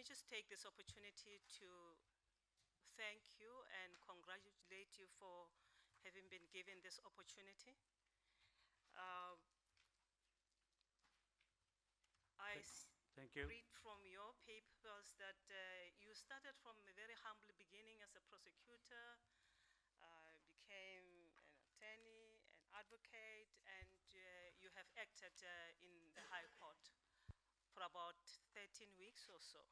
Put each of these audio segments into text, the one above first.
me just take this opportunity to thank you and congratulate you for having been given this opportunity. Thank you. Read from your papers that you started from a very humble beginning as a prosecutor, became an attorney, an advocate, and you have acted in the High Court for about 13 weeks or so.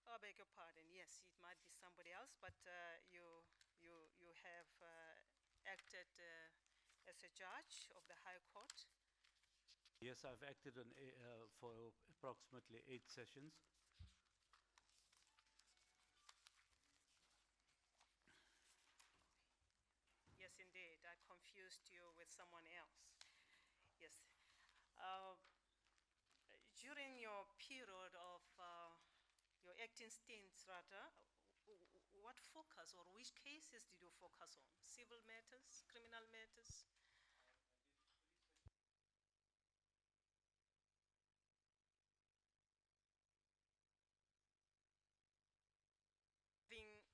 Oh, I beg your pardon. Yes, it might be somebody else, but you have acted as a judge of the High Court. Yes, I've acted on for approximately 8 sessions. Yes, indeed. I confused you with someone else. Yes. During your period of your acting stints, rather, what focus or which cases did you focus on? Civil matters, criminal matters? Having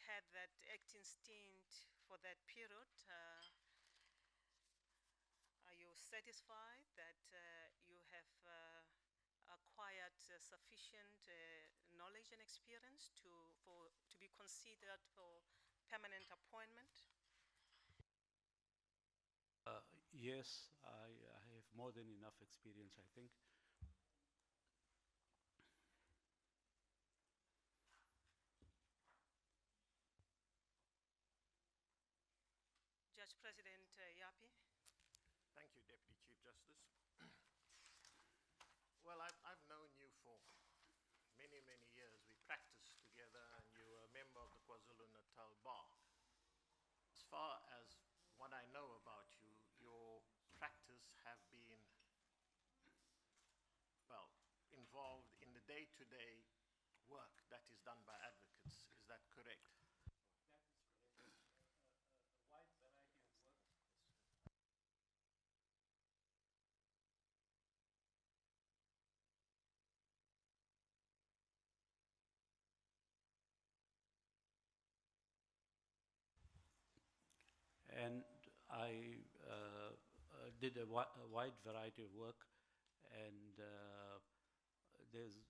had that acting stint for that period, are you satisfied that you have acquired sufficient knowledge and experience to be considered for permanent appointment? Yes, I have more than enough experience, I think. Judge President Yapi. Thank you, Deputy Chief Justice. Well, I've known you for many, many years. We practiced together and you were a member of the KwaZulu-Natal Bar. As far as what I know about you, your practice have been, well, involved in the day-to-day work that is done by advocates. Is that correct? That is correct. A wide variety of work. And I did a wide variety of work, and there's,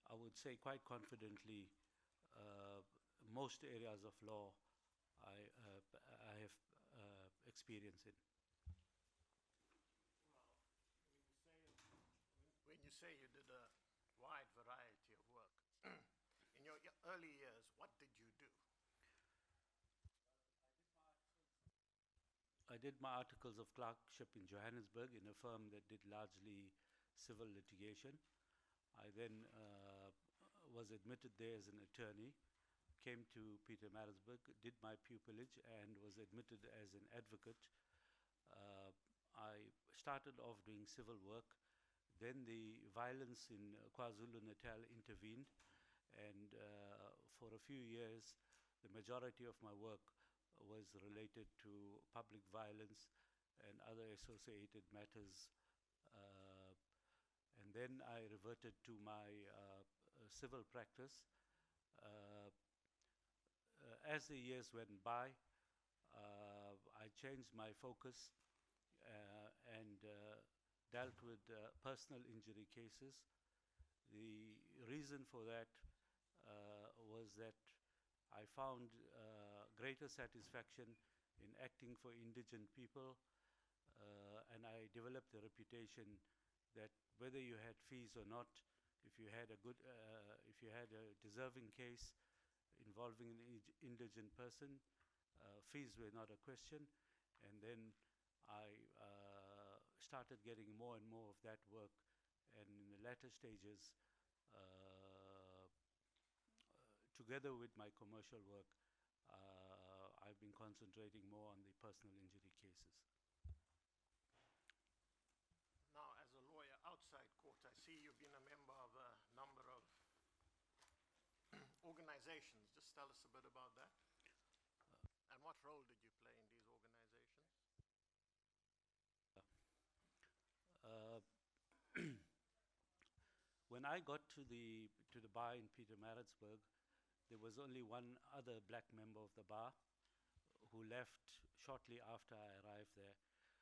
I would say quite confidently, most areas of law I have experience in. Well, when you say you did a wide variety of work, in your early years, what did you do? I did my articles of clerkship in Johannesburg in a firm that did largely civil litigation. I then was admitted there as an attorney, came to Pietermaritzburg, did my pupillage, and was admitted as an advocate. I started off doing civil work. Then the violence in KwaZulu-Natal intervened, and for a few years, the majority of my work was related to public violence and other associated matters. And then I reverted to my civil practice. As the years went by, I changed my focus and dealt with personal injury cases. The reason for that was that I found greater satisfaction in acting for indigent people, and I developed a reputation that whether you had fees or not, if you had a deserving case involving an indigent person, fees were not a question. And then I started getting more and more of that work, and in the latter stages, together with my commercial work, I've been concentrating more on the personal injury cases. Now, as a lawyer outside court, I see you've been a member of a number of organizations. Just tell us a bit about that. And what role did you play in these organizations? when I got to the bar in Pietermaritzburg, there was only one other black member of the bar who left shortly after I arrived there.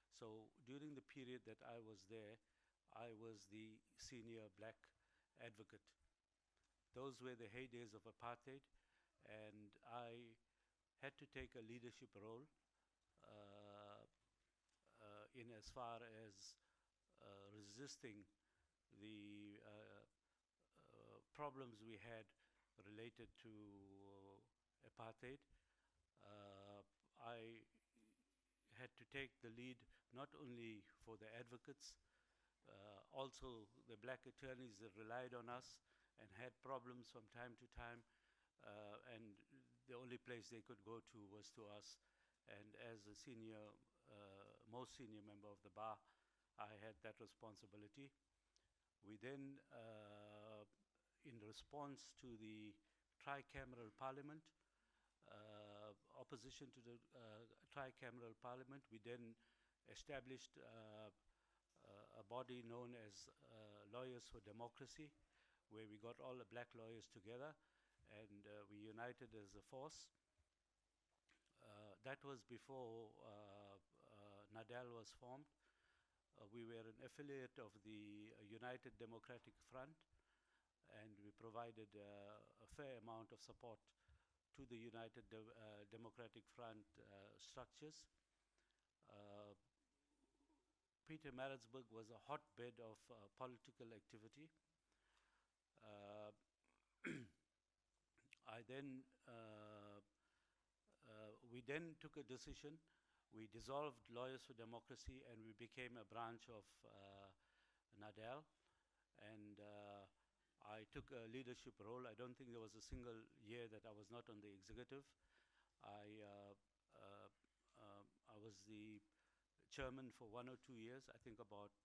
So during the period that I was there, I was the senior black advocate. Those were the heydays of apartheid, and I had to take a leadership role in as far as resisting the problems we had related to apartheid. I had to take the lead not only for the advocates, also the black attorneys that relied on us and had problems from time to time, and the only place they could go to was to us. And as a senior, most senior member of the bar, I had that responsibility. We then, in response to the tricameral parliament, opposition to the tricameral parliament, we then established a body known as Lawyers for Democracy, where we got all the black lawyers together and we united as a force. That was before NADAL was formed. We were an affiliate of the United Democratic Front, and we provided a fair amount of support to the United Democratic Front structures. Pietermaritzburg was a hotbed of political activity. We then took a decision. We dissolved Lawyers for Democracy and we became a branch of NADAL. And I took a leadership role. I don't think there was a single year that I was not on the executive. I was the chairman for 1 or 2 years. I think about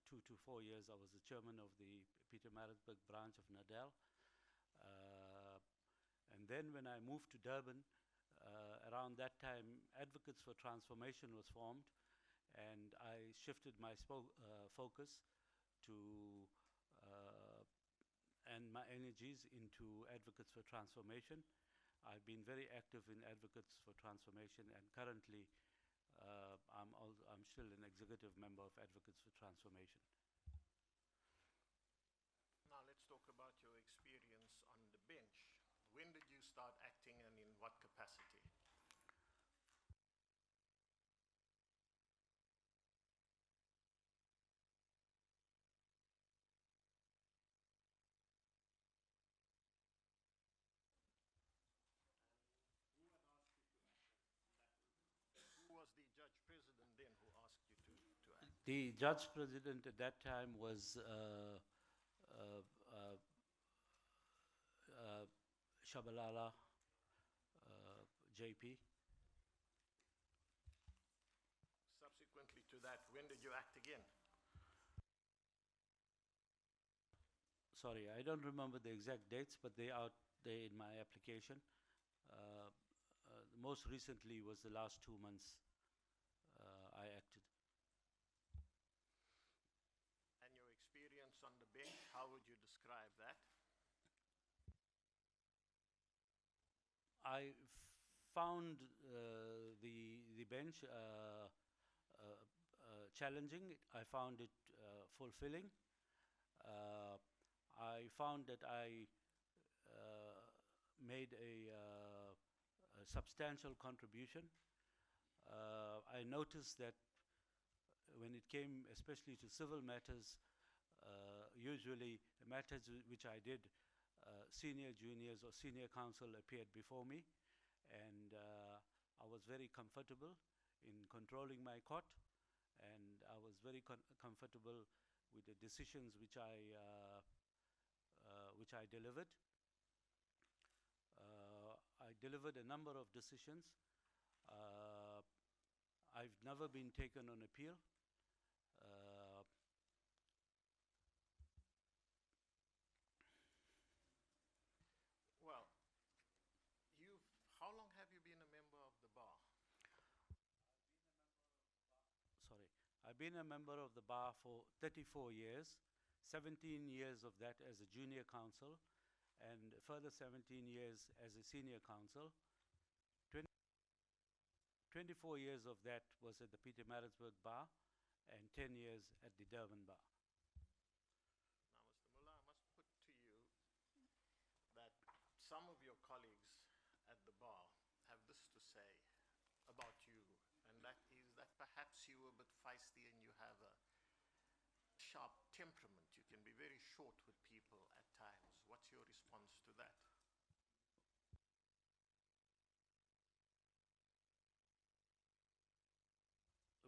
2 to 4 years I was the chairman of the Pietermaritzburg branch of NADAL. And then when I moved to Durban, around that time, Advocates for Transformation was formed, and I shifted my focus to and my energies into Advocates for Transformation. I've been very active in Advocates for Transformation, and currently I'm still an executive member of Advocates for Transformation. Now let's talk about your experience on the bench. When did you start acting and in what capacity? Who was the judge president then who asked you to act? The judge president at that time was Shabalala JP. Subsequently to that, when did you act again? Sorry, I don't remember the exact dates, but they are out there in my application. Most recently was the last 2 months I acted. And your experience on the bench, how would you describe that? I found the bench challenging. I found it fulfilling. I found that I made a substantial contribution. I noticed that when it came especially to civil matters, usually matters which I did, senior juniors or senior counsel appeared before me, and I was very comfortable in controlling my court, and I was very comfortable with the decisions which I delivered. I delivered a number of decisions. I've never been taken on appeal. Well, how long have you been a member of the bar? Sorry, I've been a member of the bar for 34 years, 17 years of that as a junior counsel, and a further 17 years as a senior counsel. 24 years of that was at the Pietermaritzburg Bar, and 10 years at the Durban Bar. Now, Mr. Moola, I must put to you that some of your colleagues at the bar have this to say about you, and that is that perhaps you were a bit feisty and you have a sharp temperament. You can be very short with people at times. What's your response to that?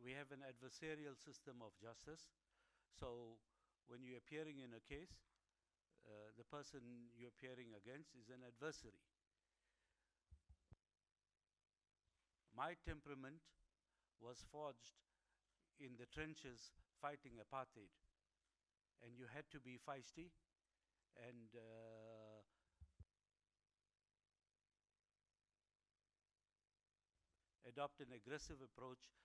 We have an adversarial system of justice. So when you're appearing in a case, the person you're appearing against is an adversary. My temperament was forged in the trenches fighting apartheid. And you had to be feisty and adopt an aggressive approach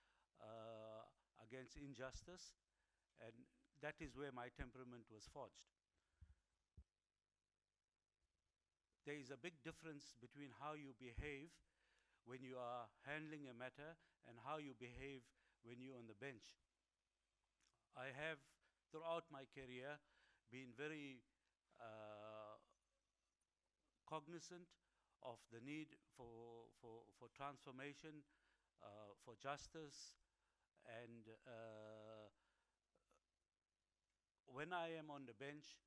against injustice, and that is where my temperament was forged. There is a big difference between how you behave when you are handling a matter and how you behave when you're on the bench. I have, throughout my career, been very cognizant of the need for transformation, for justice, and when I am on the bench,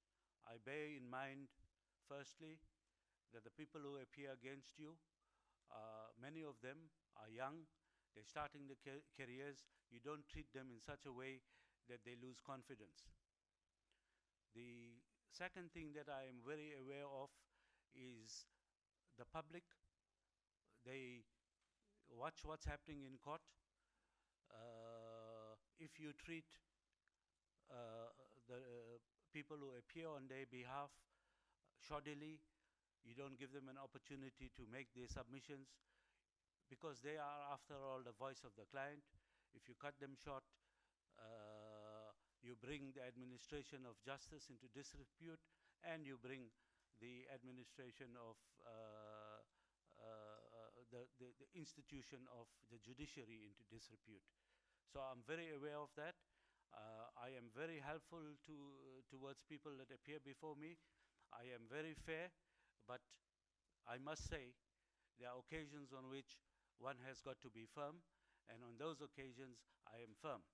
I bear in mind, firstly, that the people who appear against you, many of them are young, they're starting their careers. You don't treat them in such a way that they lose confidence. The second thing that I am very aware of is the public. They watch what's happening in court. If you treat the people who appear on their behalf shoddily, you don't give them an opportunity to make their submissions, because they are, after all, the voice of the client. If you cut them short, you bring the administration of justice into disrepute, and you bring the administration of the institution of the judiciary into disrepute. So I'm very aware of that. I am very helpful towards people that appear before me. I am very fair, but I must say there are occasions on which one has got to be firm, and on those occasions I am firm.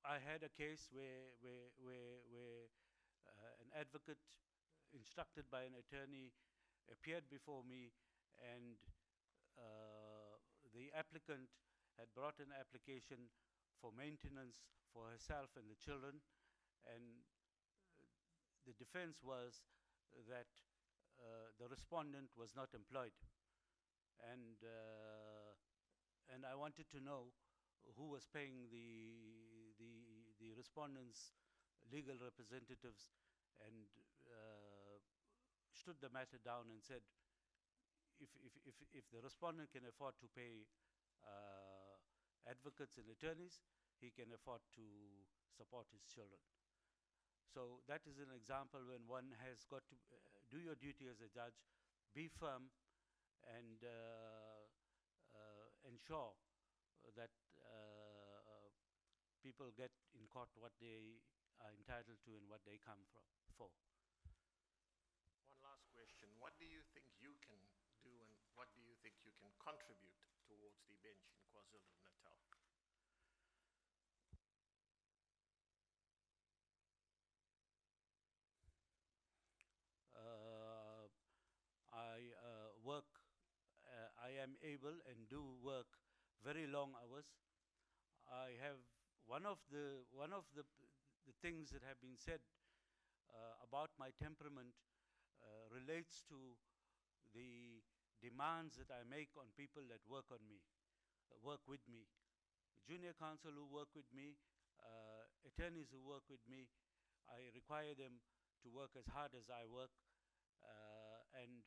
I had a case where an advocate instructed by an attorney appeared before me, and the applicant had brought an application for maintenance for herself and the children, and the defense was that the respondent was not employed, and I wanted to know who was paying the respondent's legal representatives, and stood the matter down and said, if the respondent can afford to pay advocates and attorneys, he can afford to support his children. So that is an example when one has got to do your duty as a judge, be firm, and ensure that people get in court what they are entitled to and what they come for. One last question. What do you think you can do, and what do you think you can contribute towards the bench in KwaZulu-Natal? I am able and do work very long hours. I have one of the things that have been said about my temperament relates to the demands that I make on people that work on me, work with me. Junior counsel who work with me, attorneys who work with me, I require them to work as hard as I work, and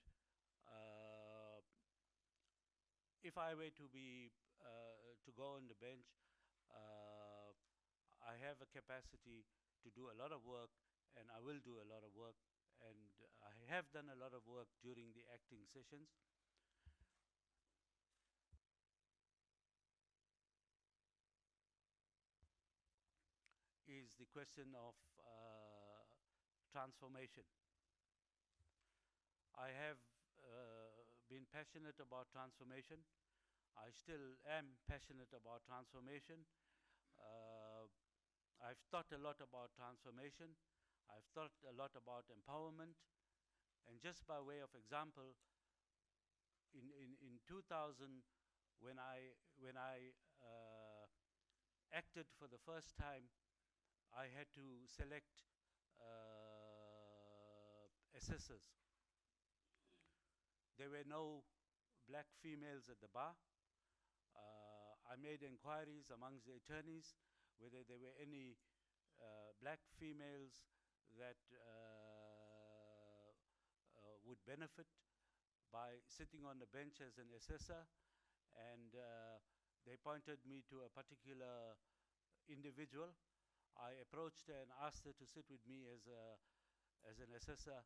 if I were to go on the bench, I have a capacity to do a lot of work, and I will do a lot of work, and I have done a lot of work during the acting sessions. Is the question of transformation. I have been passionate about transformation. I still am passionate about transformation. I've thought a lot about transformation. I've thought a lot about empowerment. And just by way of example, in 2000, when I acted for the first time, I had to select assessors. There were no black females at the bar. I made inquiries amongst the attorneys whether there were any black females that would benefit by sitting on the bench as an assessor, and they pointed me to a particular individual. I approached her and asked her to sit with me as an assessor,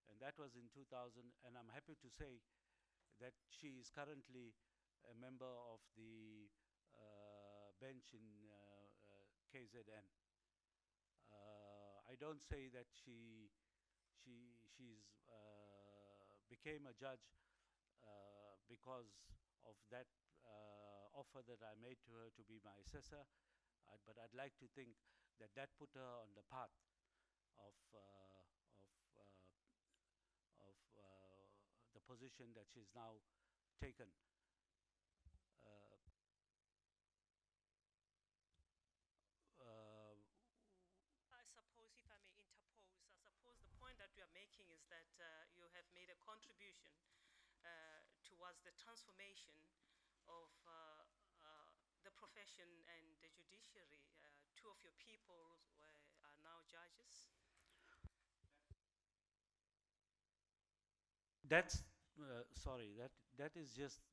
and that was in 2000, and I'm happy to say that she is currently a member of the bench in KZN. I don't say that she's became a judge because of that offer that I made to her to be my assessor, but I'd like to think that that put her on the path of the position that she's now taken. I suppose, if I may interpose, I suppose the point that we are making is that you have made a contribution towards the transformation of the profession and the judiciary. Two of your people are now judges. That's sorry. That is just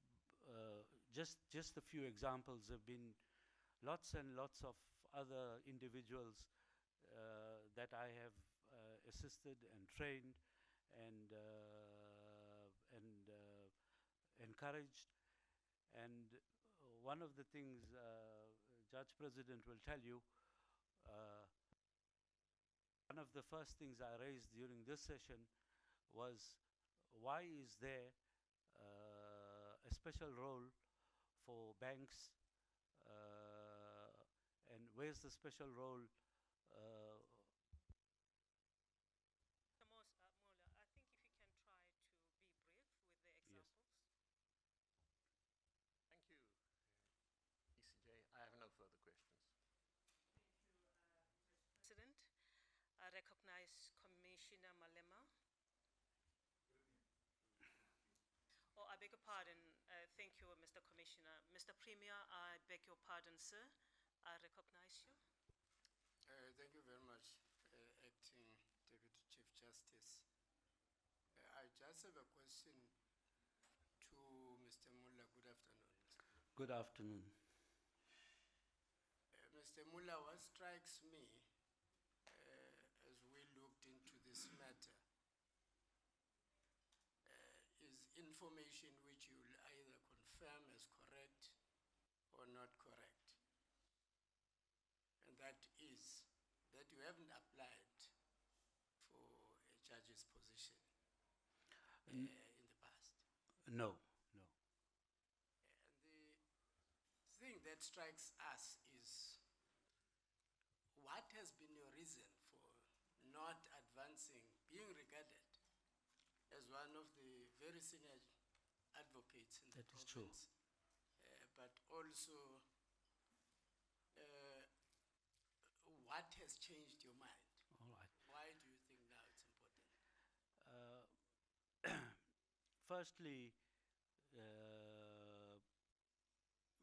a few examples. There've been lots and lots of other individuals that I have assisted and trained and encouraged. And one of the things Judge President will tell you, one of the first things I raised during this session was, why is there a special role for banks, and where's the special role? Moola, I think if you can try to be brief with the examples. Thank you, ECJ. I have no further questions. President, I recognize Commissioner Malema. Oh, I beg your pardon. Thank you, Mr. Commissioner. Mr. Premier, I beg your pardon, sir. I recognize you. Thank you very much, Acting Deputy Chief Justice. I just have a question to Mr. Moola. Good afternoon, Mr. Moola. Good afternoon. Mr. Moola, what strikes me as we looked into this matter is information which you will either confirm as correct or not correct. And that is that you haven't applied for a judge's position in the past. No, no. And the thing that strikes us is, what has been your reason for not advancing, being regarded as one of the very senior advocates in the That is true. province, but also what has changed your mind? All right. Why do you think now it's important? Firstly,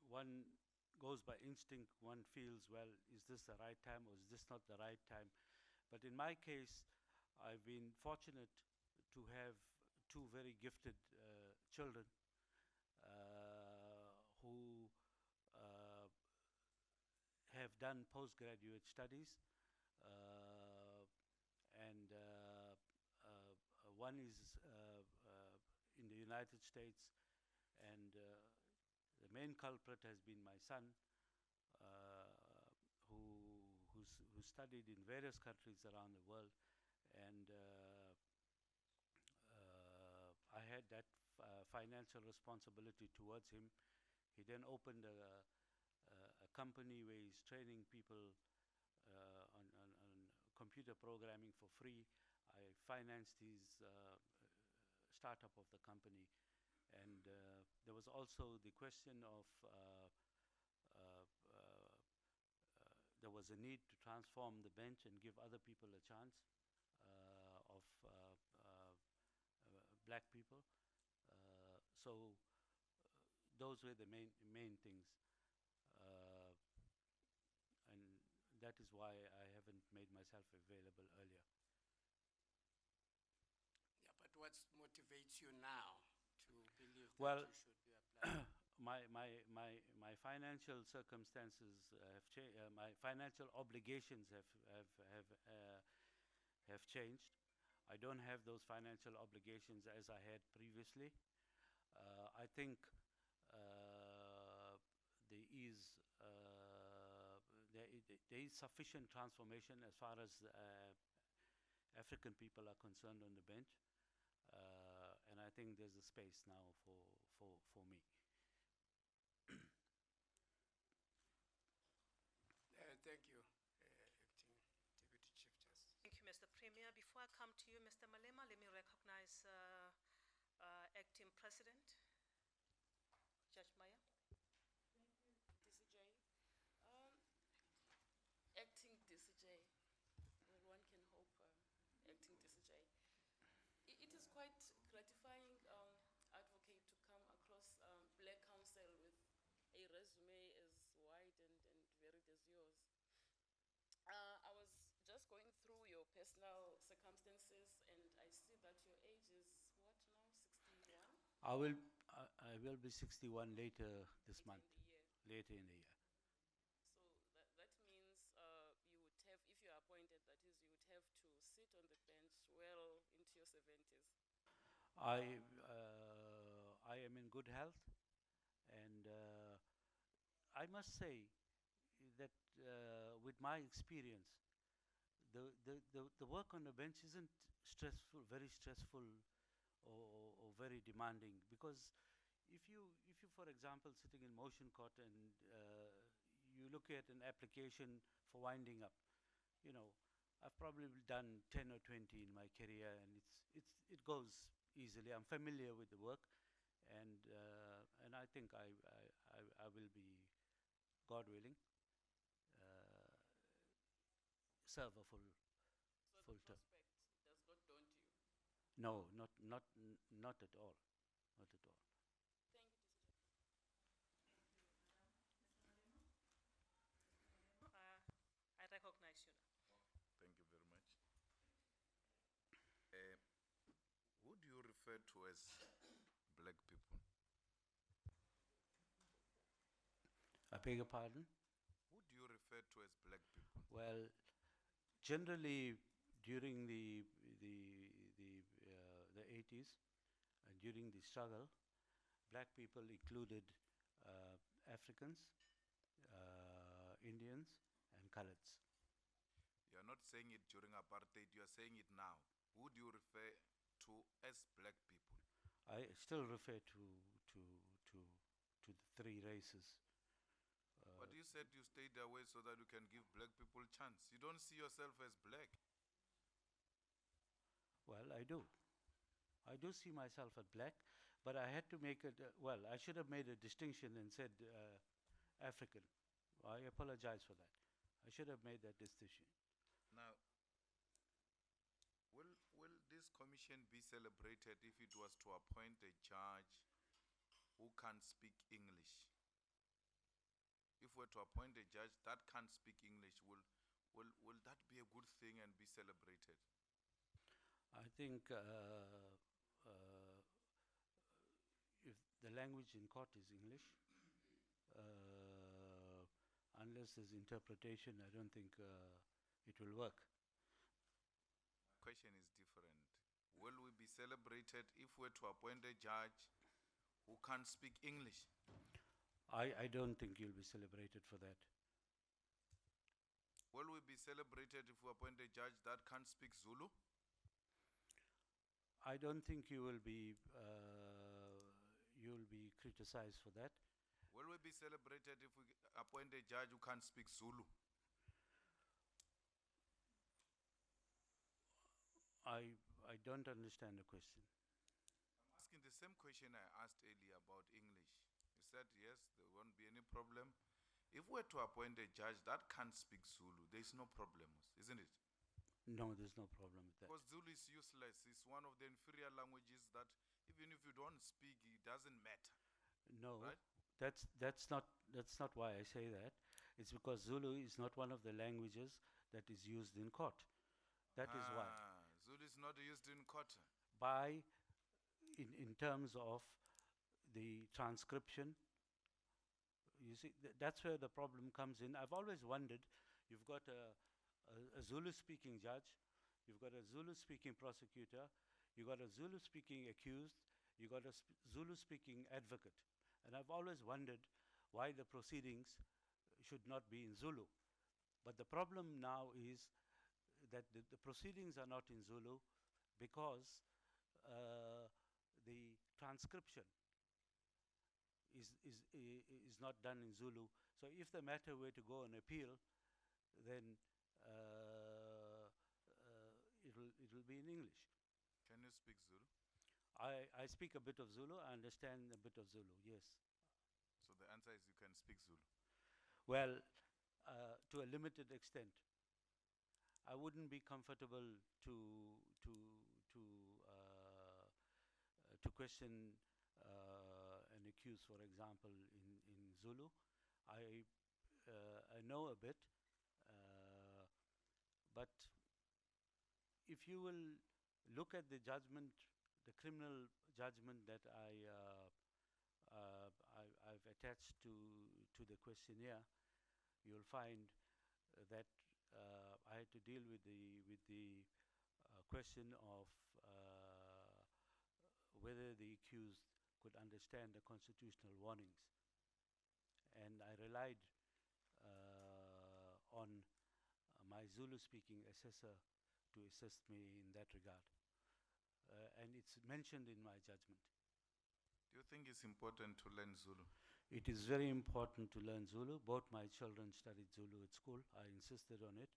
one goes by instinct. One feels, well, is this the right time or is this not the right time? But in my case, I've been fortunate to have two very gifted children who have done postgraduate studies, uh, and one is in the United States, and the main culprit has been my son, uh, who studied in various countries around the world, and I had that financial responsibility towards him. He then opened a company where he's training people on computer programming for free. I financed his startup of the company. And there was also the question of there was a need to transform the bench and give other people a chance of black people. So those were the main things, uh, and that is why I haven't made myself available earlier. Yeah, but what motivates you now to believe that Well, you should be applying? my financial circumstances have changed. My financial obligations have changed. I don't have those financial obligations as I had previously. I think uh, there is uh, there is sufficient transformation as far as African people are concerned on the bench, and I think there's a space now for me. Thank you, Acting Deputy Chief Justice. Thank you, Mr. Premier. Before I come to you, Mr. Malema, let me recognize Acting President, Judge Maya. DCJ. Acting DCJ. Well, one can hope acting DCJ. It is quite gratifying, advocate, to come across black counsel with a resume as wide and varied as yours. I was just going through your personal circumstances, and I see that your age is what now? 61? I will be 61 later this Later month. in the year. Later in the year. So that means you would have, if you are appointed, that is, you would have to sit on the bench well into your 70s. I am in good health, and I must say that with my experience, the work on the bench isn't stressful, very stressful, or very demanding, because if you, for example, sitting in motion court and you look at an application for winding up, you know, I've probably done 10 or 20 in my career, and it goes easily. I'm familiar with the work, and I think I will be, God willing, uh, serve a full So the term. prospect does not daunt you. No, not at all, not at all. Thank you, DCJ. I recognize you now. Thank you very much. Who do you refer to as black people? I beg your pardon? Who do you refer to as black people? Well, generally during the 80s, during the struggle, black people included Africans, Indians, and Coloureds. You are not saying it during apartheid, you are saying it now. Who do you refer to as black people? I still refer to the three races. But you said you stayed away so that you can give black people chance. You don't see yourself as black. Well, I do. I do see myself as black, but I had to make it, well, I should have made a distinction and said African. I apologize for that. I should have made that distinction. Now, will this commission be celebrated if it was to appoint a judge who can't speak English? If we're to appoint a judge that can't speak English, will that be a good thing and be celebrated? I think if the language in court is English, unless just as interpretation, I don't think it will work. Question is different. Will we be celebrated if we're to appoint a judge who can't speak English? I don't think you'll be celebrated for that. Will we be celebrated if we appoint a judge that can't speak Zulu? I don't think you'll be criticized for that. Will we be celebrated if we appoint a judge who can't speak Zulu? I don't understand the question. I'm asking the same question I asked earlier about English. You said yes, there won't be any problem. If we're to appoint a judge that can't speak Zulu, there's no problem, isn't it? No, there's no problem with that. Because Zulu is useless. It's one of the inferior languages that even if you don't speak, it doesn't matter. No, Right? that's not why I say that. It's because Zulu is not one of the languages that is used in court. That is why. Zulu is not used in court. In terms of the transcription, you see, that's where the problem comes in. I've always wondered, you've got a Zulu-speaking judge, you've got a Zulu-speaking prosecutor, you've got a Zulu-speaking accused, you've got a Zulu-speaking advocate. And I've always wondered why the proceedings should not be in Zulu. But the problem now is that the proceedings are not in Zulu because the transcription is not done in Zulu. So if the matter were to go on appeal, then it'll be in English. Can you speak Zulu? I speak a bit of Zulu. I understand a bit of Zulu, yes. So the answer is you can speak Zulu. Well, to a limited extent. I wouldn't be comfortable to question an accused, for example, in Zulu. I know a bit, but if you will look at the judgment, the criminal judgment that I've attached to the questionnaire, you'll find that I had to deal with the question of whether the accused could understand the constitutional warnings, and I relied on my Zulu-speaking assessor to assist me in that regard, and it's mentioned in my judgment. Do you think it's important to learn Zulu? It is very important to learn Zulu. Both my children studied Zulu at school. I insisted on it.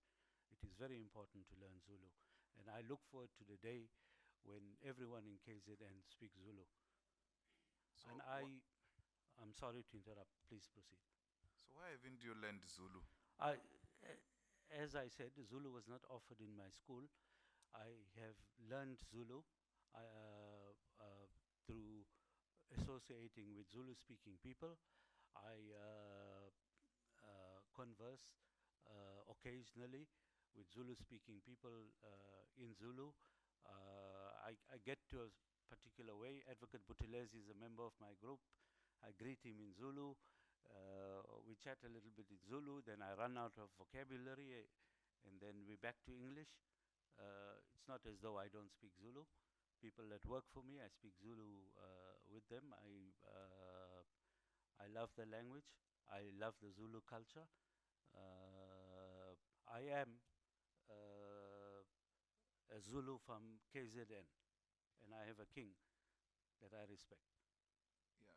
It is very important to learn Zulu. And I look forward to the day when everyone in KZN speaks Zulu. So And I'm sorry to interrupt. Please proceed. So why haven't you learned Zulu? As I said, Zulu was not offered in my school. I have learned Zulu through associating with Zulu-speaking people. I converse occasionally with Zulu-speaking people in Zulu. I get to a particular way. Advocate Buthelezi is a member of my group. I greet him in Zulu. We chat a little bit in Zulu. Then I run out of vocabulary, and then we're back to English. It's not as though I don't speak Zulu. People that work for me, I speak Zulu with them. I love the language. I love the Zulu culture. I am a Zulu from KZN, and I have a king that I respect. Yeah,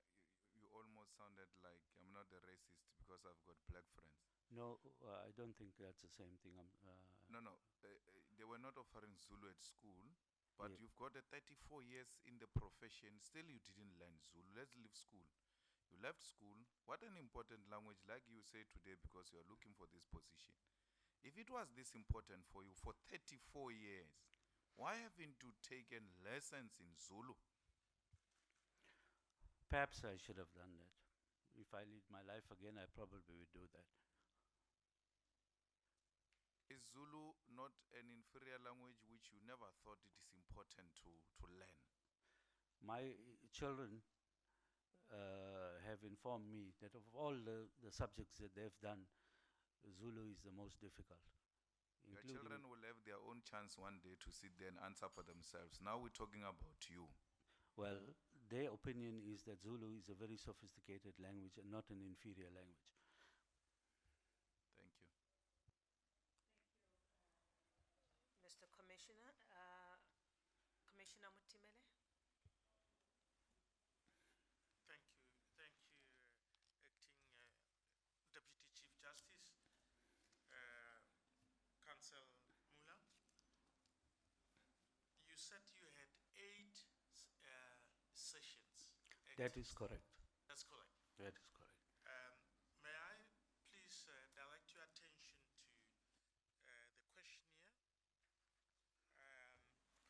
you almost sounded like I'm not a racist because I've got black friends. No, I don't think that's the same thing. No, they were not offering Zulu at school, but Yeah. you've got a 34 years in the profession, still you didn't learn Zulu. Let's leave school. You left school. What an important language, like you say today, because you're looking for this position. If it was this important for you for 34 years, why haven't you taken lessons in Zulu? Perhaps I should have done that. If I lead my life again, I probably would do that. Is Zulu not an inferior language which you never thought it is important to learn? My children have informed me that of all the subjects that they've done, Zulu is the most difficult. Your including- children will have their own chance one day to sit there and answer for themselves. Now we're talking about you. Well, their opinion is that Zulu is a very sophisticated language and not an inferior language. Thank you. Mr. Commissioner, Commissioner Mutimele? Thank you, Acting Deputy Chief Justice, Council Moola. You said you had 8 sessions. That is correct. That's correct. That is correct. May I please direct your attention to the questionnaire,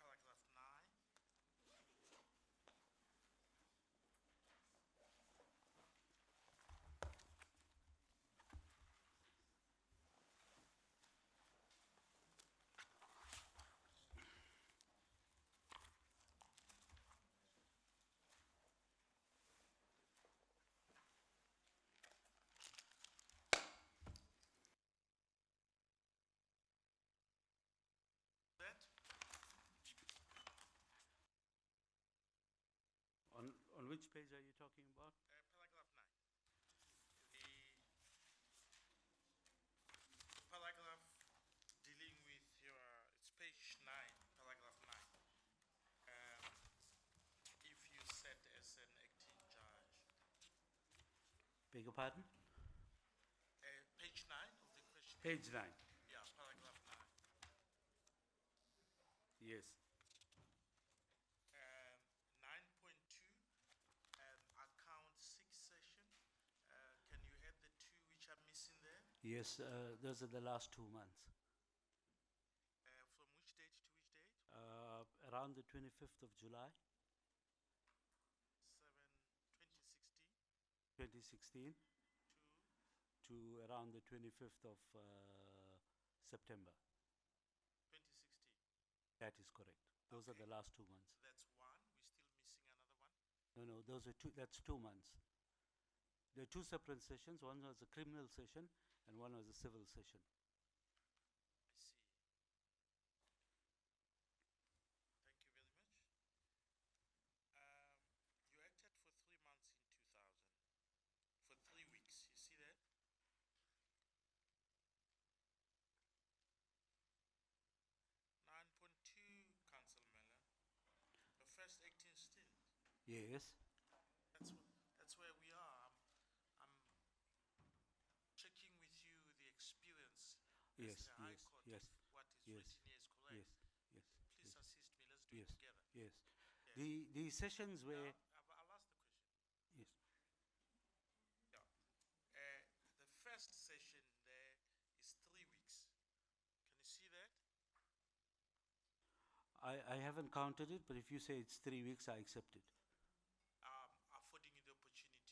paragraph 9. That On which page are you talking about? paragraph 9. The paragraph dealing with your, it's page 9, paragraph 9. If you sat as an acting judge. Beg your pardon? Page 9 of the question. Page 9. Yeah, paragraph 9. Yes. 9.2, account 6 session. Can you add the 2 which are missing there? Yes, those are the last 2 months. From which date to which date? Around the 25th of July, 2016 2016, to around the 25th of September. 2016. That is correct. Those are the Okay. last 2 months. That's one. We're still missing another one. No, those are that's 2 months. There are 2 separate sessions. One was a criminal session and one was a civil session. I see. Thank you very much. You acted for 3 months in 2000. For 3 weeks. You see that? 9.2, Council Miller. The first acting stint. Yes. That's where we are. I'm checking with you the experience Yes, as the High yes, Court yes, if what is yes, written here is correct. Yes. Yes. Please yes, assist me. Let's do yes. it together. Yes. Yes. The sessions Now, where I'll ask the question. yes. Yeah. The first session there is 3 weeks. Can you see that? I haven't counted it, but if you say it's 3 weeks, I accept it. Affording you the opportunity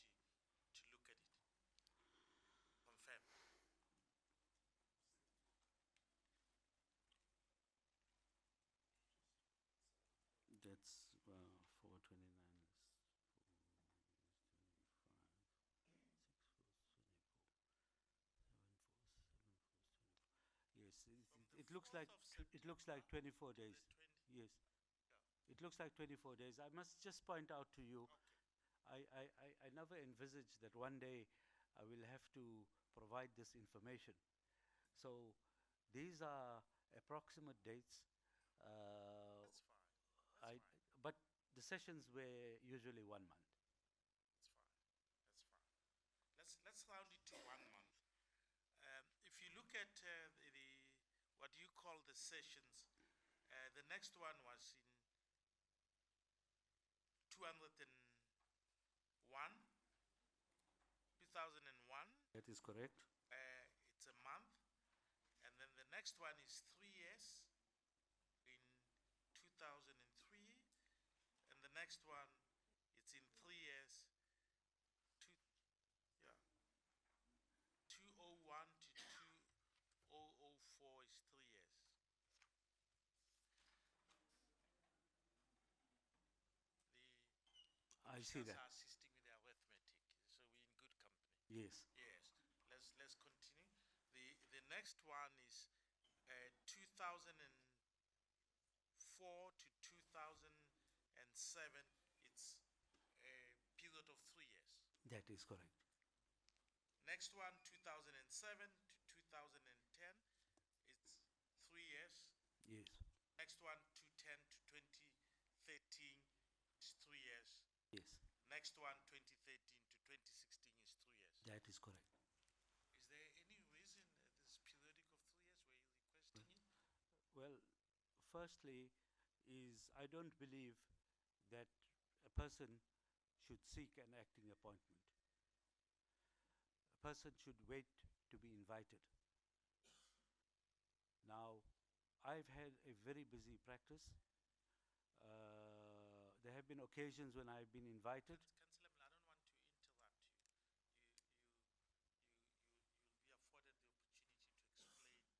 to look at it. Confirm. That's 429. Yes, it looks like 24 days. Yes, it looks like 24 days. I must just point out to you, I never envisaged that one day I will have to provide this information. So these are approximate dates. That's fine. But the sessions were usually 1 month. That's fine. Let's round it to 1 month. If you look at the what you call the sessions, the next one was in 2001. That is correct. It's a month, and then the next one is 3 years in 2003, and the next one it's in 3 years. 2001 to 2004 is 3 years. I see Teachers that. are assisting with the arithmetic, so we're in good company. Yes. Yes. Let's continue. The next one is 2004 to 2007. It's a period of 3 years. That is correct. Next one, 2007 to 2010, it's 3 years. Yes, Next one, 2010 to 2013, is 3 years. yes, Next one, 2013 to 2016, is 3 years. that is correct. Is there any reason this periodic of 3 years were you requesting it? Well, firstly, is I don't believe that a person should seek an acting appointment. A person should wait to be invited. Now, I've had a very busy practice. There have been occasions when I've been invited. Councillor, I don't want to interrupt you. You'll be afforded the opportunity to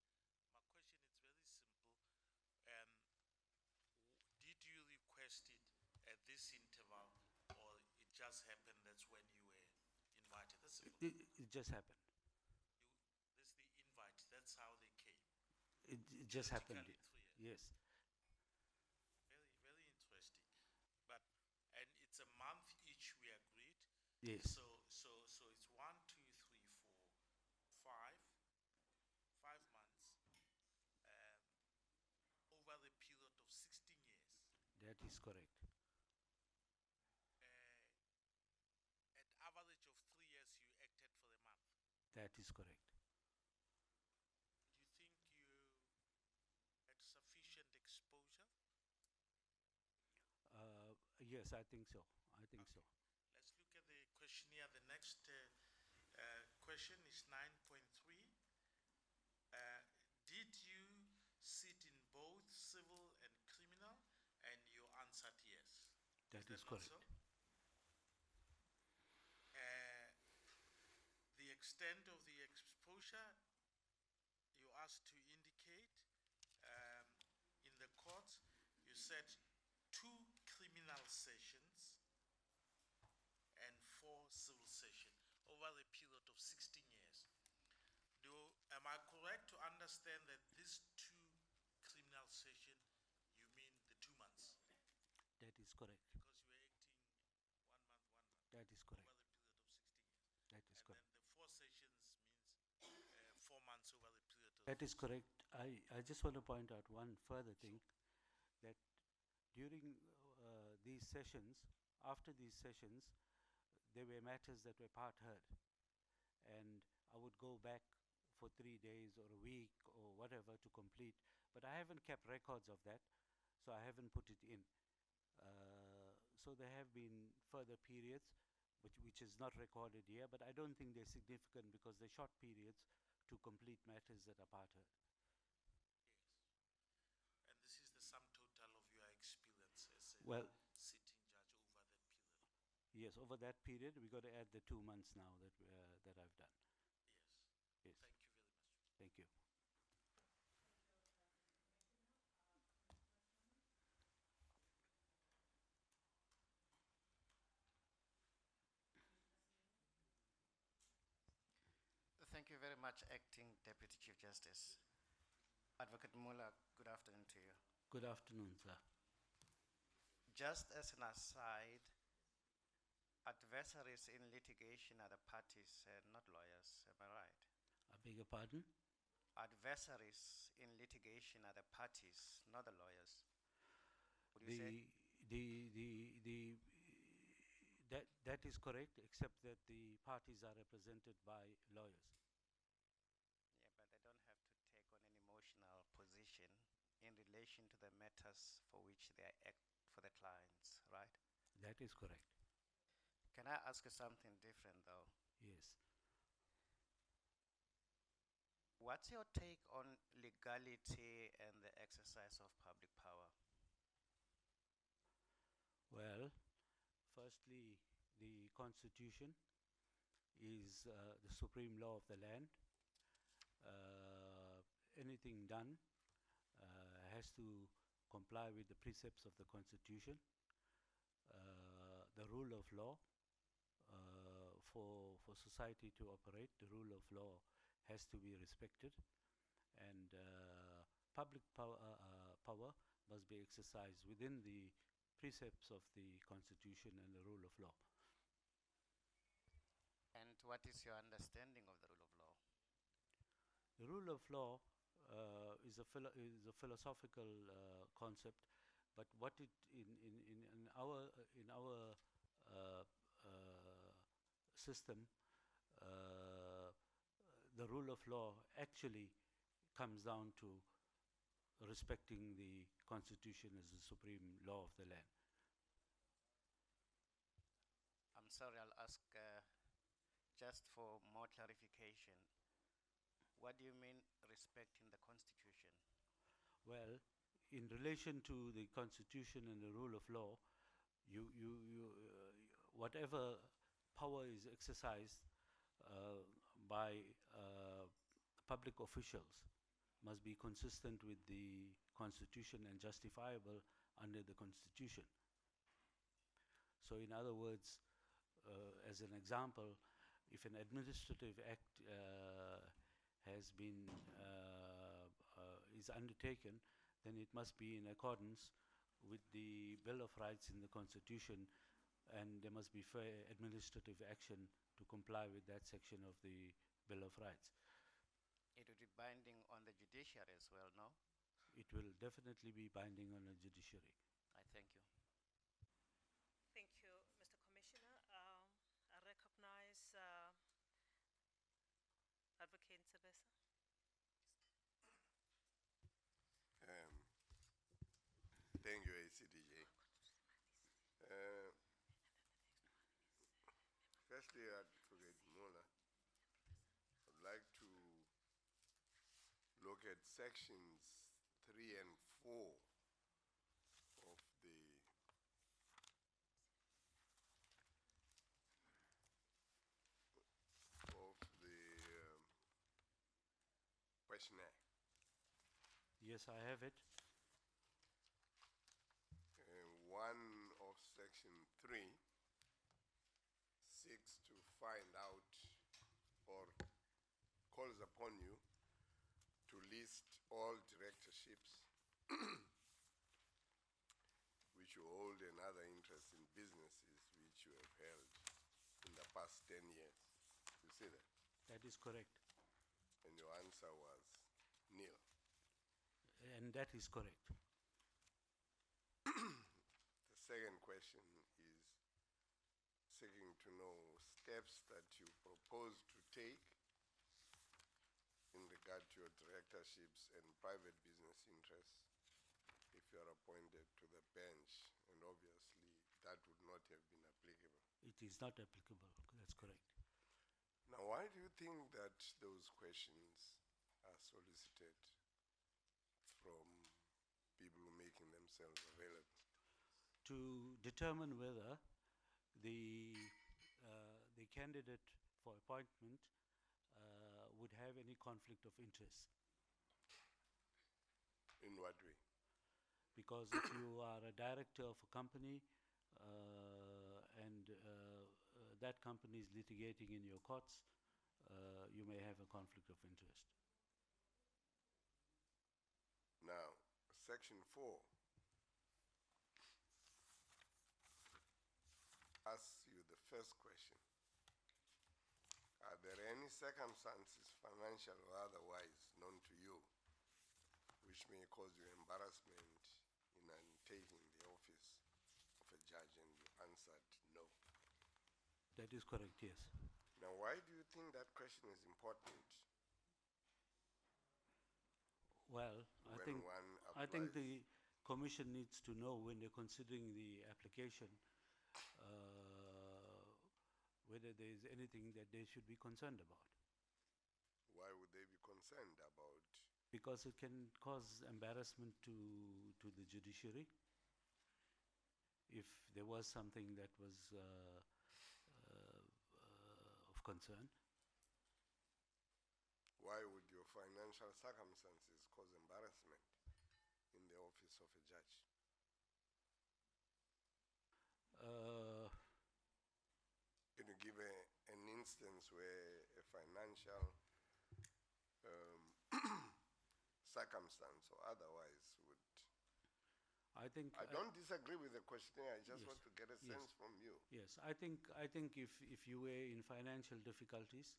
explain. My question is very simple. Did you request it at this interval, or it just happened that's when you were invited? That's simple. It just happened. This the invite. That's how they came. It just happened. Theoretically, 3 years. Yes, Very, very interesting. But and it's a month each. We agreed. yes, So it's 1, 2, 3, 4, 5 months over the period of 16 years. that is correct. At average of 3 years, you acted for the month. That is correct. Do you think you had sufficient exposure? Yes, I think so. I think so. Let's look at the questionnaire. The next question is 9.3. Did you sit in both civil and criminal? And you answered yes. That is not correct. so? The extent of the exposure you asked to indicate in the court, you said 2 criminal sessions and 4 civil sessions over the period of 16 years. Am I correct to understand that these 2 criminal sessions, you mean the 2 months? That is correct. Because you were acting 1 month, 1 month. That is Over correct. the period of 16 years. That is And correct. then the 4 sessions means 4 months over the period of. That is correct. I just want to point out one further thing, that during these sessions, after these sessions, there were matters that were part heard. And I would go back for 3 days or a week or whatever to complete. But I haven't kept records of that, so I haven't put it in. So there have been further periods which is not recorded here, but I don't think they're significant because they're short periods to complete matters that are part heard. Yes. And this is the sum total of your experience as a Well, sitting judge over that period. yes, over that period, we got to add the 2 months now that I've done. Yes. Yes, Thank you very much. thank you. Thank you very much, Acting Deputy Chief Justice. Advocate Moola, good afternoon to you. Good afternoon, sir. Just as an aside, adversaries in litigation are the parties, not lawyers, am I right? I beg your pardon? Adversaries in litigation are the parties, not the lawyers. Would you say? That is correct, except that the parties are represented by lawyers. Yeah, but they don't have to take on an emotional position in relation to the matters for which they act for the clients, right? That is correct. Can I ask you something different though? Yes. What's your take on legality and the exercise of public power? Well, firstly, the Constitution is the supreme law of the land. Anything done has to comply with the precepts of the Constitution. The rule of law, for society to operate, the rule of law has to be respected, and public power must be exercised within the precepts of the Constitution and the rule of law. And what is your understanding of the rule of law? The rule of law is a philosophical concept, but what it in our system, the rule of law actually comes down to respecting the Constitution as the supreme law of the land. I'm sorry, I'll ask just for more clarification. What do you mean respecting the Constitution? Well, in relation to the Constitution and the rule of law, whatever power is exercised by public officials must be consistent with the Constitution and justifiable under the Constitution. So in other words, as an example, if an administrative act is undertaken, then it must be in accordance with the Bill of Rights in the Constitution, and there must be fair administrative action to comply with that section of the Bill of Rights. It would be binding on the judiciary as well, no? It will definitely be binding on the judiciary. I thank you. Thank you, Mr. Commissioner. I recognize Advocate Nsebesa. Thank you, ACDJ. Firstly, Advocate Moola, I'd like to look at sections 3 and 4 of the questionnaire. Yes, I have it. One of section 3 seeks to find out or calls upon you to list all directorships which you hold and other interests in businesses which you have held in the past 10 years. You see that? That is correct. And your answer was nil. And that is correct. The second question is seeking to know steps that you propose to take in regard to your directorships and private business interests if you are appointed to the bench, and obviously that would not have been applicable. It is not applicable. That's correct. Now, why do you think that those questions are solicited from people making themselves available? To determine whether the candidate for appointment would have any conflict of interest. In what way? Because if you are a director of a company and that company is litigating in your courts, you may have a conflict of interest. Now, section 4 asks you the first question. Are there any circumstances, financial or otherwise, known to you which may cause you embarrassment in undertaking the office of a judge? And you answered no. That is correct, yes. Now, why do you think that question is important? Well, I think the Commission needs to know when they're considering the application whether there is anything that they should be concerned about. Why would they be concerned about? Because it can cause embarrassment to the judiciary if there was something that was of concern. Why would your financial circumstances cause embarrassment in the office of a judge? Can you give an instance where a financial circumstance or otherwise would... I think... I don't disagree with the questionnaire, I just Yes. want to get a Yes. sense from you. Yes, I think if you were in financial difficulties,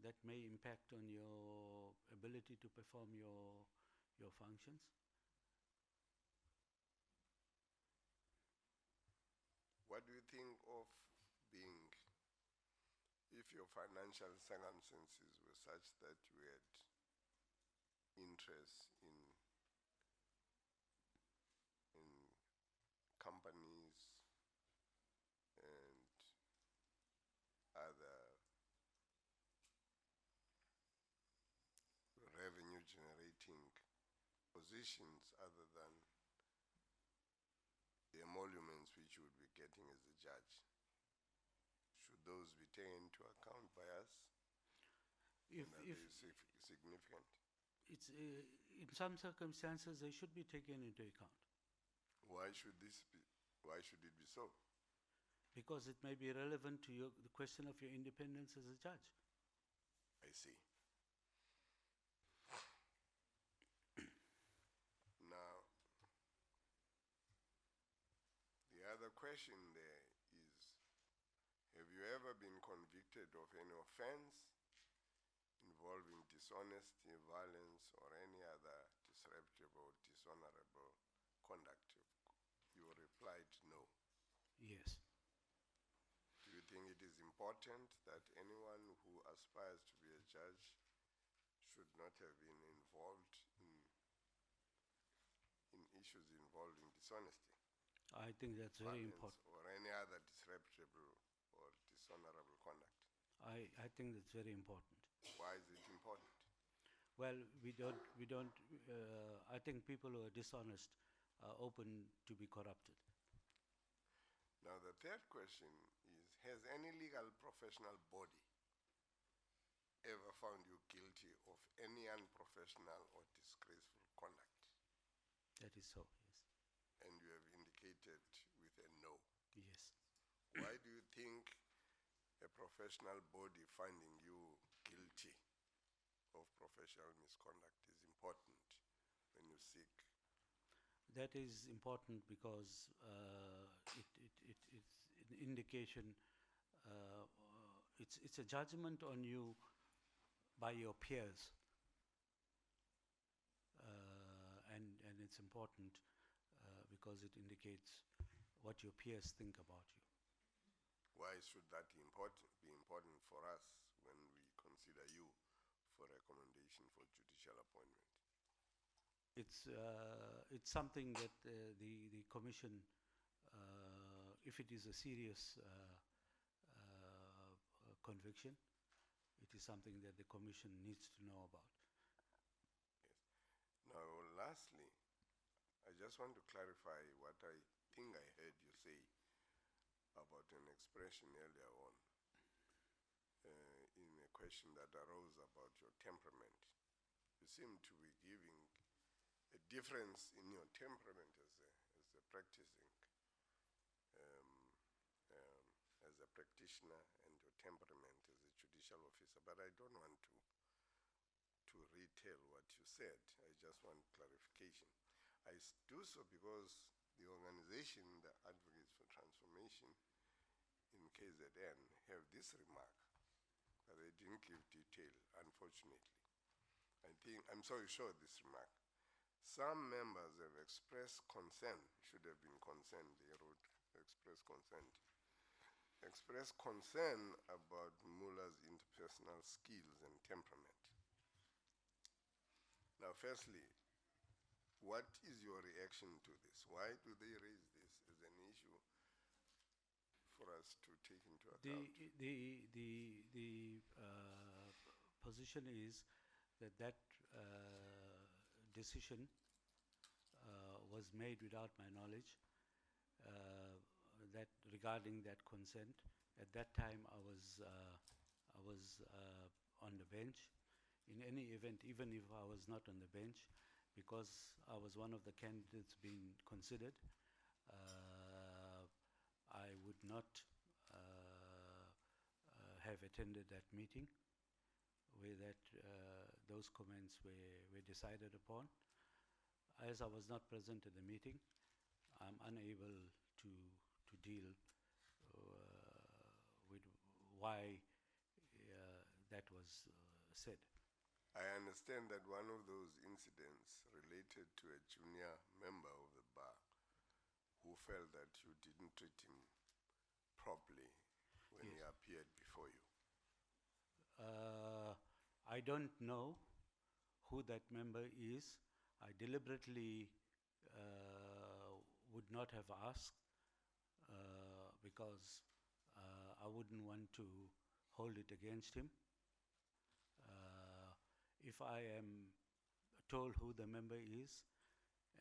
that may impact on your ability to perform your functions. What do you think of being, if your financial circumstances were such that you had interest in companies and other revenue generating positions other than the emoluments which you would be getting as a judge? Should those be taken into account by us? If And are they significant? it's in some circumstances they should be taken into account Why should this be? Why should it be so? because it may be relevant to the question of your independence as a judge. I see. Now, the other question there is, have you ever been convicted of any offense involving dishonesty, violence, or any other disreputable, dishonorable conduct? You replied no. Yes. Do you think it is important that anyone who aspires to be a judge should not have been involved in issues involving dishonesty, I think that's very violence, important. or any other disreputable or dishonorable conduct? I think that's very important. Why is it important? Well, we don't, I think people who are dishonest are open to be corrupted. Now, the third question is, has any legal professional body ever found you guilty of any unprofessional or disgraceful conduct? That is so, yes. And you have indicated with a no. Yes. Why do you think a professional body finding you guilty of professional misconduct is important when you seek? That is important because it's an indication, it's a judgment on you by your peers. And it's important because it indicates what your peers think about you. Why should that be important for us when we consider you for recommendation for judicial appointment? It's something that the commission, if it is a serious conviction, it is something that the commission needs to know about. Yes. Now, lastly, I just want to clarify what I think I heard you say about an expression earlier on in a question that arose about your temperament. You seem to be giving a difference in your temperament as a practicing, as a practitioner, and your temperament as a judicial officer, but I don't want to retell what you said. I just want clarification. I do so because the organization, the Advocates for Transformation in KZN, have this remark, but they didn't give detail, unfortunately. I'm sorry, sure this remark. Some members have expressed concern, should have been concerned, they wrote express consent, expressed concern about Moola's interpersonal skills and temperament. Now, firstly, what is your reaction to this? Why do they raise this as an issue for us to take into account? The position is that decision was made without my knowledge, that regarding that consent. At that time, I was on the bench. In any event, even if I was not on the bench, because I was one of the candidates being considered, I would not have attended that meeting where those comments were decided upon. As I was not present at the meeting, I'm unable to deal with why that was said. I understand that one of those incidents related to a junior member of the bar who felt that you didn't treat him properly when he appeared before you. I don't know who that member is. I deliberately would not have asked because I wouldn't want to hold it against him. If I am told who the member is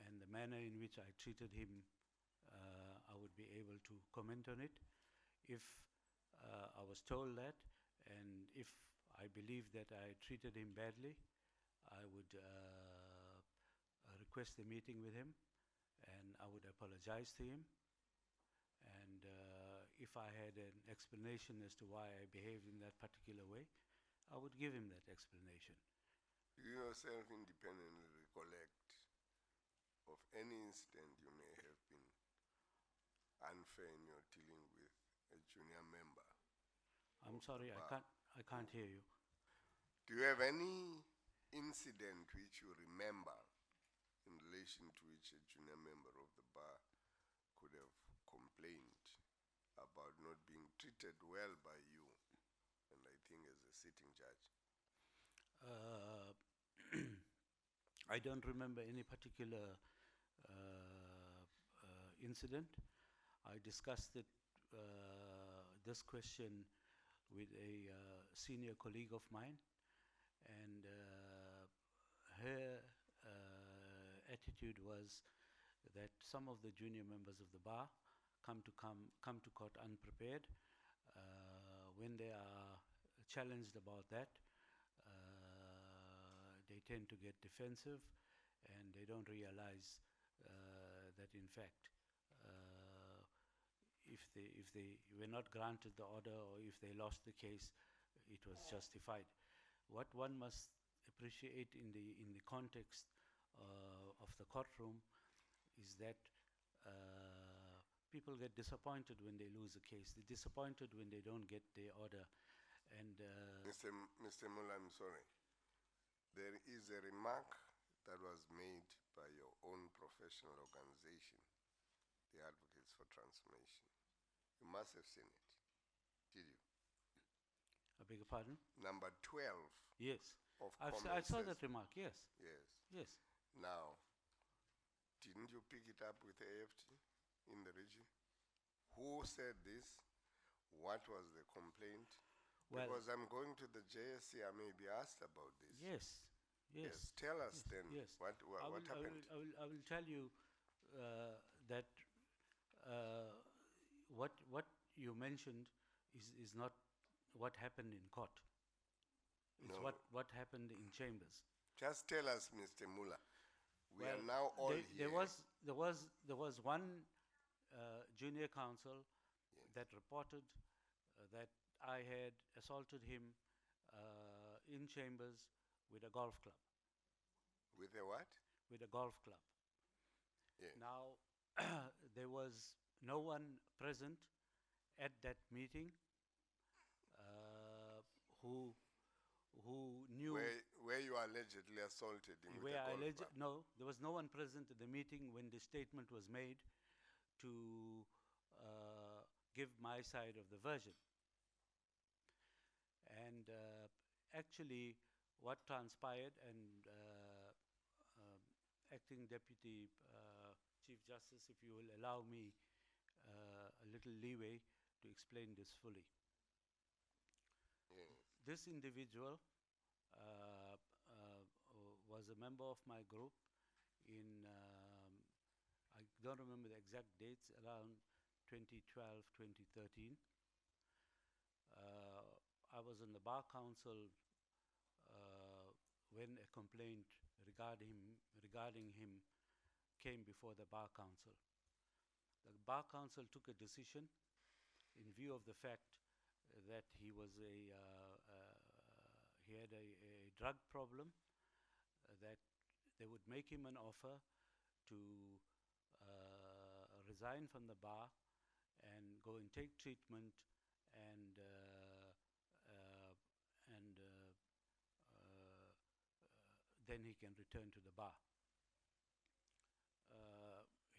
and the manner in which I treated him, I would be able to comment on it. If I was told that, and if I believe that I treated him badly, I would request a meeting with him, and I would apologize to him. And if I had an explanation as to why I behaved in that particular way, I would give him that explanation. Do you yourself independently recollect of any incident you may have been unfair in your dealing with a junior member? I'm sorry, I can't hear you. Do you have any incident which you remember in relation to which a junior member of the bar could have complained about not being treated well by you, and I think as a sitting judge? I don't remember any particular incident. I discussed this question with a senior colleague of mine, and her attitude was that some of the junior members of the bar come to court unprepared. When they are challenged about that, they tend to get defensive, and they don't realize that in fact if they were not granted the order, or if they lost the case, it was justified. What one must appreciate in the context of the courtroom is that people get disappointed when they lose a case. They're disappointed when they don't get their order. And Mr. Moola, I'm sorry. There is a remark that was made by your own professional organization, the Advocates for Transformation. You must have seen it. Did you? I beg your pardon? Number 12. Yes. Of I saw that remark, yes. Yes. Yes. Now, didn't you pick it up with AFT in the region? Who said this? What was the complaint? Well, because I'm going to the JSC, I may be asked about this. Yes. Yes. Tell us yes, then yes. what happened. I will tell you that what you mentioned is not what happened in court. It's No. what happened in chambers. Just tell us, Mr. Moola. We Well, are now all there here. there was one junior counsel that reported that I had assaulted him in chambers with a golf club. With a what? With a golf club. Yeah. Now, there was no one present at that meeting who knew where you allegedly assaulted him with a golf club. No, there was no one present at the meeting when the statement was made to give my side of the version. And actually, what transpired, and Acting Deputy Chief Justice, if you will allow me a little leeway to explain this fully. Yes. This individual was a member of my group in, I don't remember the exact dates, around 2012, 2013. I was on the Bar Council when a complaint regarding him came before the Bar Council. The Bar Council took a decision in view of the fact that he had had a drug problem, that they would make him an offer to resign from the bar and go and take treatment, and then he can return to the bar.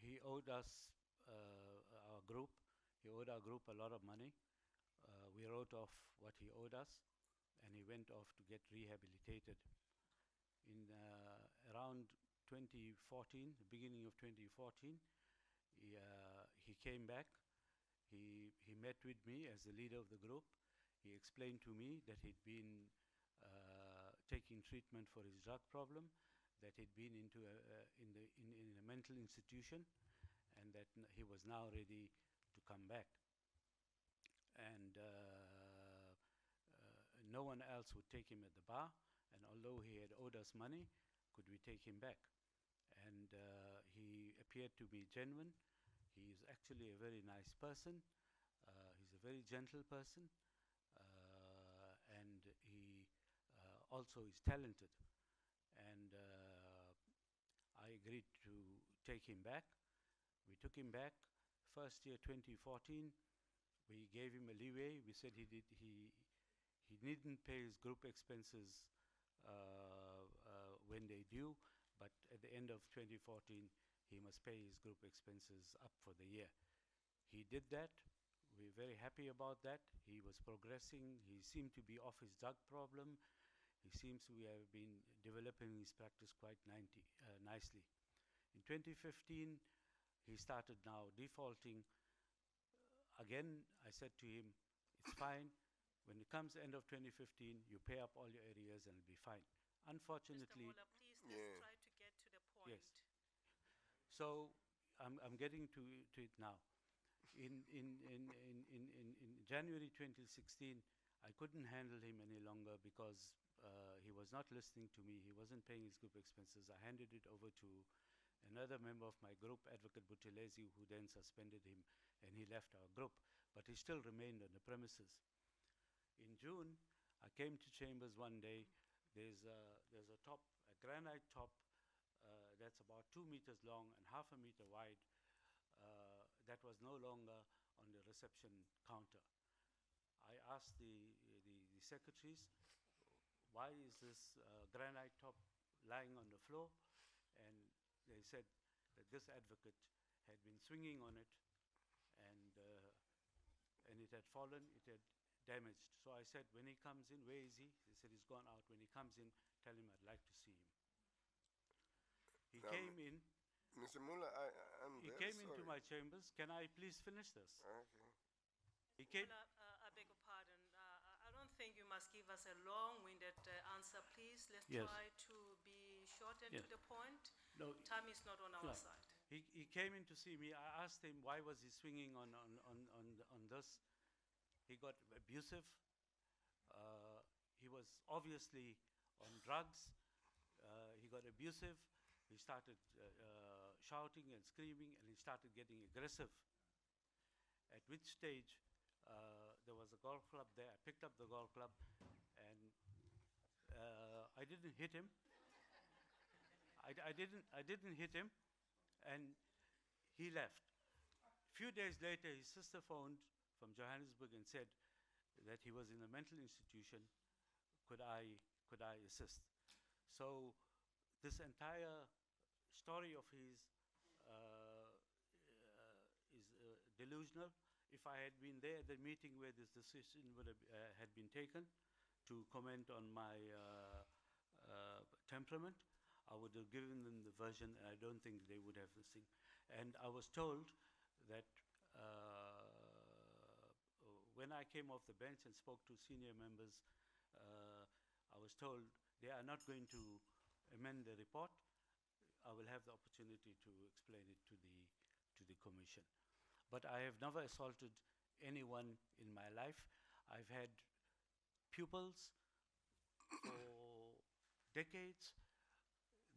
He owed us, our group, he owed our group a lot of money. We wrote off what he owed us, and he went off to get rehabilitated. In around 2014, the beginning of 2014, he came back. He met with me as the leader of the group. He explained to me that he'd been taking treatment for his drug problem, that he'd been in a mental institution, and that he was now ready to come back. And no one else would take him at the bar, and although he had owed us money, could we take him back? And he appeared to be genuine. He is actually a very nice person. He's a very gentle person, and he also is talented. And I agreed to take him back. We took him back. First year, 2014, we gave him a leeway. We said he needn't pay his group expenses when they due, but at the end of 2014, he must pay his group expenses up for the year. He did that. We're very happy about that. He was progressing. He seemed to be off his drug problem. He seems to have been developing his practice quite nicely. In 2015, he started now defaulting. Again, I said to him, it's fine. When it comes end of 2015, you pay up all your arrears and it'll be fine. Unfortunately, Mr. Moola, please, let's try to get to the point. yes. So I'm getting to it now. In January 2016, I couldn't handle him any longer because he was not listening to me. He wasn't paying his group expenses. I handed it over to another member of my group, Advocate Buthelezi, who then suspended him, and he left our group. But he still remained on the premises. In June, I came to Chambers one day. There's a top, a granite top, that's about 2 meters long and half a meter wide, that was no longer on the reception counter. I asked the secretaries, why is this granite top lying on the floor? And they said that this advocate had been swinging on it, and it had fallen, it had damaged. So I said, when he comes in, where is he? They said, he's gone out. When he comes in, tell him I'd like to see him. He came in. Mr. Moola, I'm He very came into my chambers. Can I please finish this? Okay. He came. I beg your pardon. I don't think you must give us a long-winded answer, please. Let's Yes. try to be short and Yes. to the point. No, Time is not on our no. side. He came in to see me. I asked him why was he swinging on this. He got abusive. He was obviously on drugs. He got abusive. He started shouting and screaming, and he started getting aggressive. At which stage, there was a golf club there. I picked up the golf club, and I didn't hit him. I didn't hit him, and he left. A few days later, his sister phoned from Johannesburg and said that he was in a mental institution. Could I assist? So this entire story of his is delusional. If I had been there at the meeting where this decision had been taken to comment on my temperament, I would have given them the version, and I don't think they would have this thing. And I was told that when I came off the bench and spoke to senior members, I was told they are not going to amend the report. I will have the opportunity to explain it to the commission. But I have never assaulted anyone in my life. I've had pupils for decades.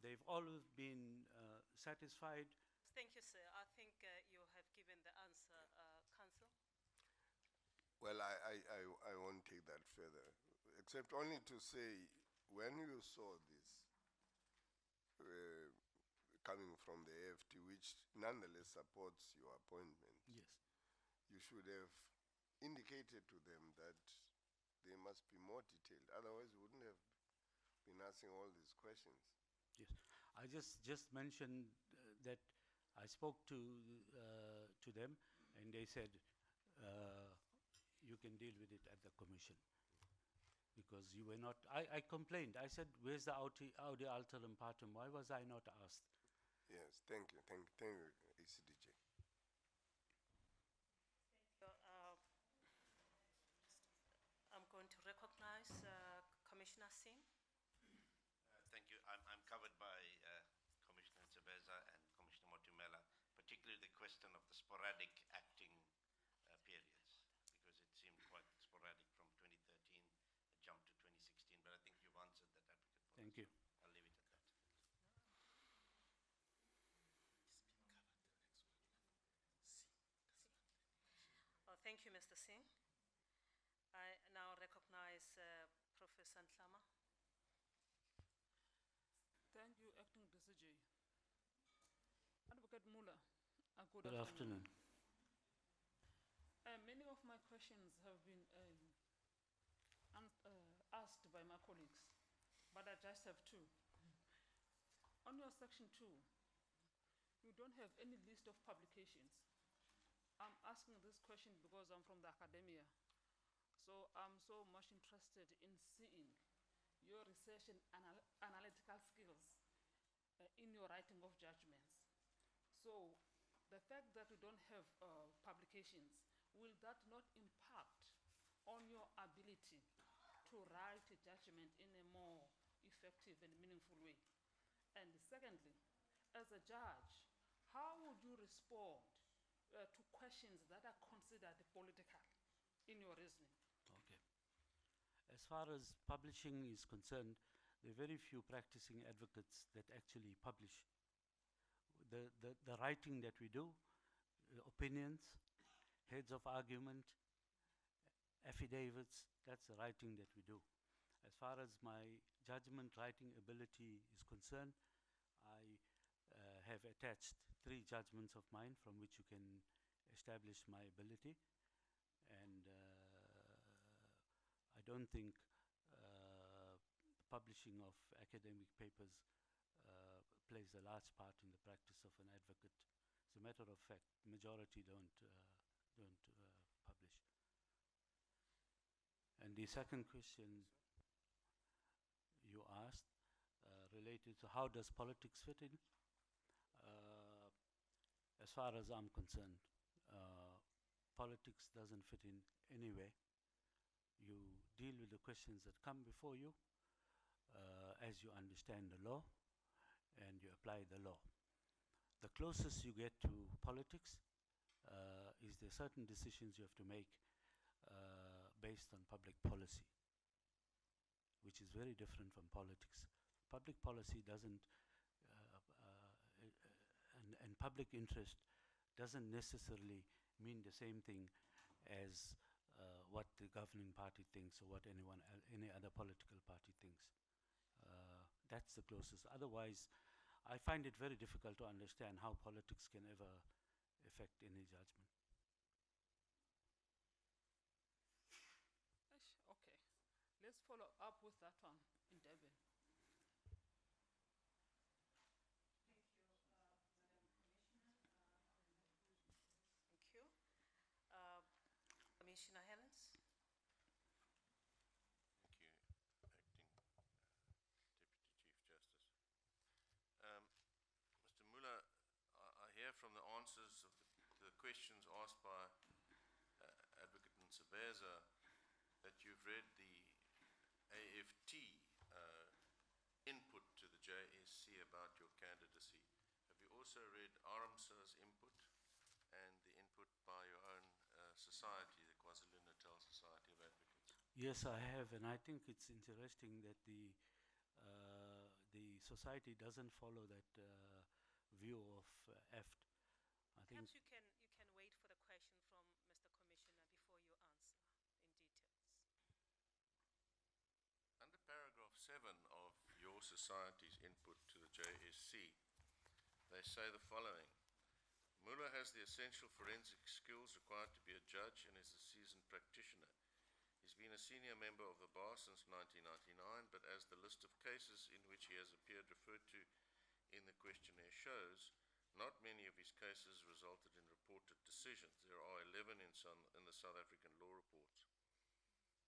They've always been satisfied. Thank you, sir. I think you have given the answer, Council. Well, I won't take that further, except only to say when you saw this coming from the AFT, which nonetheless supports your appointment, Yes. you should have indicated to them that they must be more detailed. Otherwise, we wouldn't have been asking all these questions. Yes. I just mentioned that I spoke to them, and they said you can deal with it at the commission because you were not. I complained. I said, "Where's the Audi alterum partum? Why was I not asked?" Yes, thank you, ACDJ. So, I'm going to recognize Commissioner Singh. Thank you. I'm covered by Commissioner Nsebeza and Commissioner Motumela, particularly the question of the sporadic acting periods, because it seemed quite sporadic from 2013, a jump to 2016, but I think you've answered that, Advocate. Thank you. I'll leave it at that. Thank you, Mr. Singh. I now recognize Professor Ntlama. Thank you, Acting DCJ. Advocate Moola, good Good afternoon. Many of my questions have been asked by my colleagues, but I just have two. On your section 2, you don't have any list of publications. I'm asking this question because I'm from the academia, so I'm so much interested in seeing your research and analytical skills in your writing of judgments. So the fact that we don't have publications, will that not impact on your ability to write a judgment in a more effective and meaningful way? And secondly, as a judge, how would you respond to questions that are considered political in your reasoning? Okay. As far as publishing is concerned, there are very few practicing advocates that actually publish. The writing that we do, opinions, heads of argument, affidavits, that's the writing that we do. As far as my judgment writing ability is concerned, I have attached 3 judgments of mine from which you can establish my ability, and I don't think publishing of academic papers plays a large part in the practice of an advocate. As a matter of fact, majority don't publish. And the second question you asked related to how does politics fit in? As far as I'm concerned, politics doesn't fit in anywhere. You deal with the questions that come before you as you understand the law and you apply the law. The closest you get to politics is there certain decisions you have to make based on public policy, which is very different from politics. Public policy doesn't, and public interest doesn't necessarily mean the same thing as what the governing party thinks or what any other political party thinks. That's the closest. Otherwise, I find it very difficult to understand how politics can ever affect any judgment. Okay, let's follow up with that one in Durban. Thank you. Commissioner Helens. Thank you, Acting Deputy Chief Justice. Mr. Moola, I hear from the answers of the questions asked by Advocate Nsebeza that you've read the AFT input to the JSC about your candidacy. Have you also read ARMSA's input and the input by your own society, the KwaZulu-Natal Society of Advocates? Yes, I have, and I think it's interesting that the society doesn't follow that view of EFT. I think Perhaps you can wait for the question from Mr. Commissioner before you answer in details. Under paragraph 7 your society's input to the JSC. They say the following. Moola has the essential forensic skills required to be a judge and is a seasoned practitioner. He's been a senior member of the bar since 1999, but as the list of cases in which he has appeared referred to in the questionnaire shows, not many of his cases resulted in reported decisions. There are 11 in the South African law reports.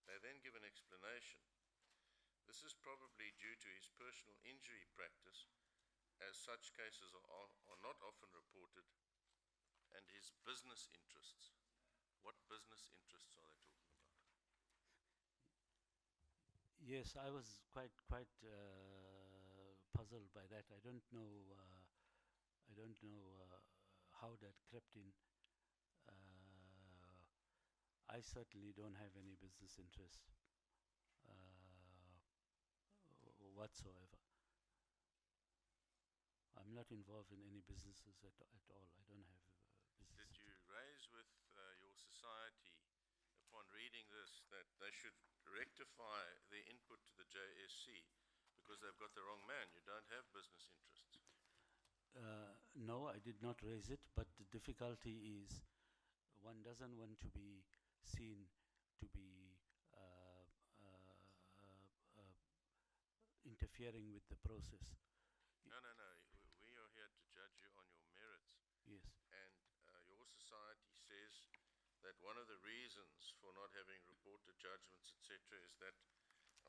They then give an explanation. This is probably due to his personal injury practice, as such cases are not often reported, and his business interests. What business interests are they talking about? Yes, I was quite puzzled by that. I don't know how that crept in. I certainly don't have any business interests whatsoever. I'm not involved in any businesses at all. I don't have business. Did you raise with your society, upon reading this, that they should rectify their input to the JSC because they've got the wrong man? You don't have business interests. No, I did not raise it, but the difficulty is one doesn't want to be seen to be interfering with the process. No. We are here to judge you on your merits. Yes. And your society says that one of the reasons for not having reported judgments, etc., is that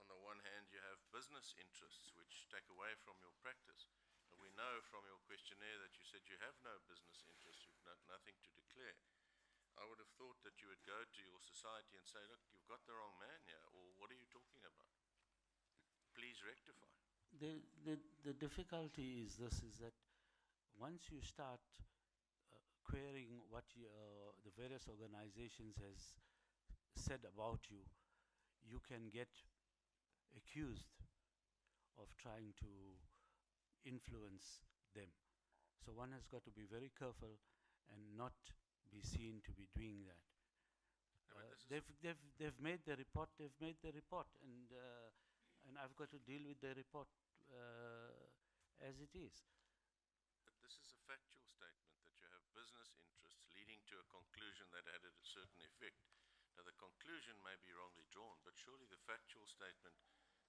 on the one hand you have business interests which take away from your practice. And we know from your questionnaire that you said you have no business interests, you've nothing to declare. I would have thought that you would go to your society and say, look, you've got the wrong man here, or what are you talking about? Please rectify. The difficulty is this, is that once you start querying what the various organizations has said about you, you can get accused of trying to influence them. So one has got to be very careful and not be seen to be doing that. They've made the report, and I've got to deal with the report as it is. But this is a factual statement that you have business interests leading to a conclusion that had a certain effect. Now the conclusion may be wrongly drawn, but surely the factual statement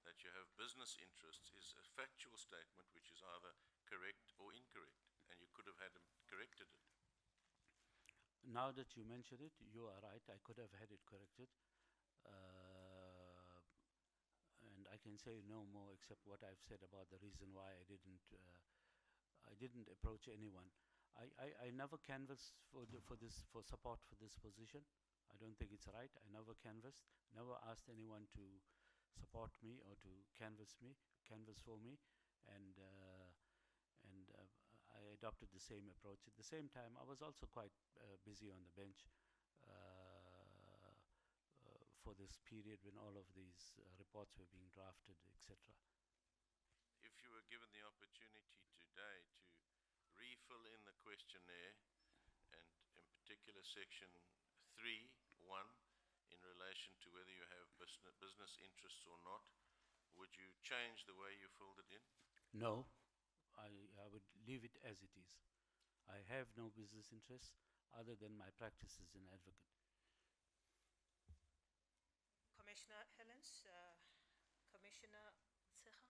that you have business interests is a factual statement which is either correct or incorrect, and you could have had corrected it. Now that you mention it, you are right, I could have had it corrected. And I can say no more except what I've said about the reason why I didn't approach anyone. I never canvassed for support for this position. I don't think it's right. I never canvassed, never asked anyone to support me or to canvass for me, and I adopted the same approach. At the same time, I was also quite busy on the bench for this period when all of these reports were being drafted, etc. If you were given the opportunity today to refill in the questionnaire, and in particular section 3.1, in relation to whether you have business interests or not, would you change the way you filled it in? No, I would leave it as it is. I have no business interests other than my practice as an advocate. Commissioner Helens, Commissioner Tseha.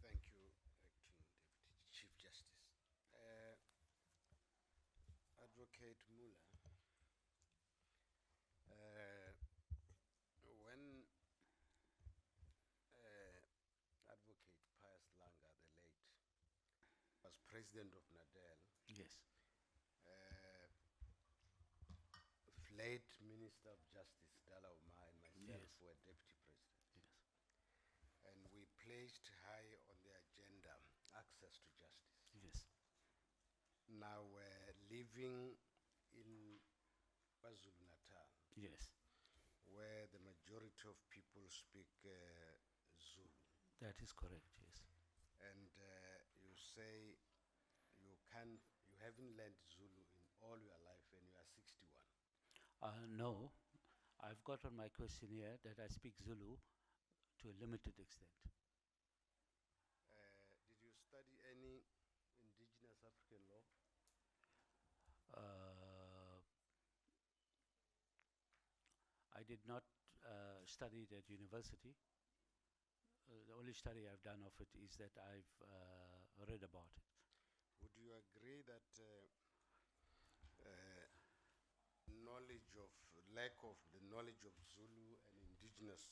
Thank you, Acting Deputy Chief Justice. Advocate Moola, when Advocate Pius Langa, the late, was president of NADEL, Yes. Late Minister of Justice Dala Umar and myself Yes. were deputy president. Yes. And we placed high on the agenda access to justice. Yes. Now we're living in KwaZulu-Natal, Yes. where the majority of people speak Zulu. That is correct, yes. And you say you haven't learned Zulu in all your life and you are 61. No, I've got on my questionnaire that I speak Zulu to a limited extent. Did you study any indigenous African law? I did not study it at university. The only study I've done of it is that I've read about it. Would you agree that lack of the knowledge of Zulu and indigenous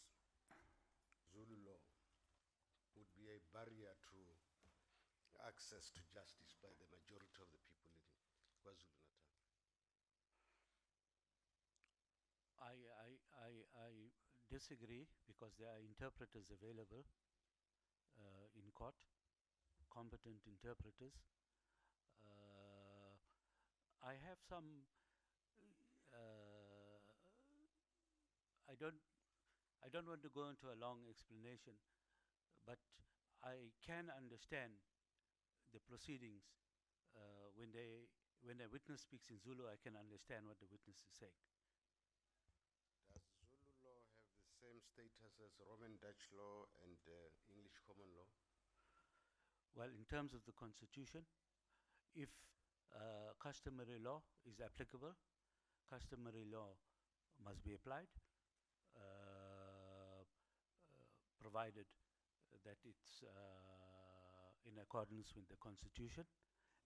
Zulu law would be a barrier to access to justice by the majority of the people in KwaZulu-Natal? I disagree, because there are interpreters available in court, competent interpreters. I have some. I don't want to go into a long explanation, but I can understand the proceedings when a witness speaks in Zulu. I can understand what the witness is saying. Does Zulu law have the same status as Roman Dutch law and English common law? Well, in terms of the Constitution, if customary law is applicable, customary law must be applied, provided that it's in accordance with the Constitution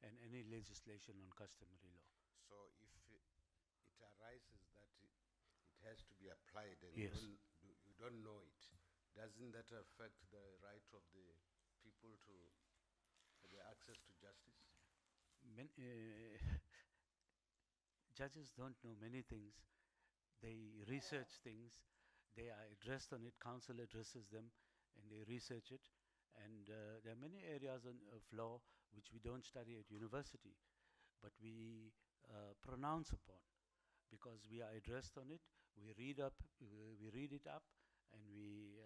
and any legislation on customary law. So if it arises that it has to be applied and Yes. you don't know it, doesn't that affect the right of the people to the access to justice? Judges don't know many things. They research things. They are addressed on it. Counsel addresses them, and they research it. And there are many areas of law which we don't study at university, but we pronounce upon, because we are addressed on it. We read it up, and we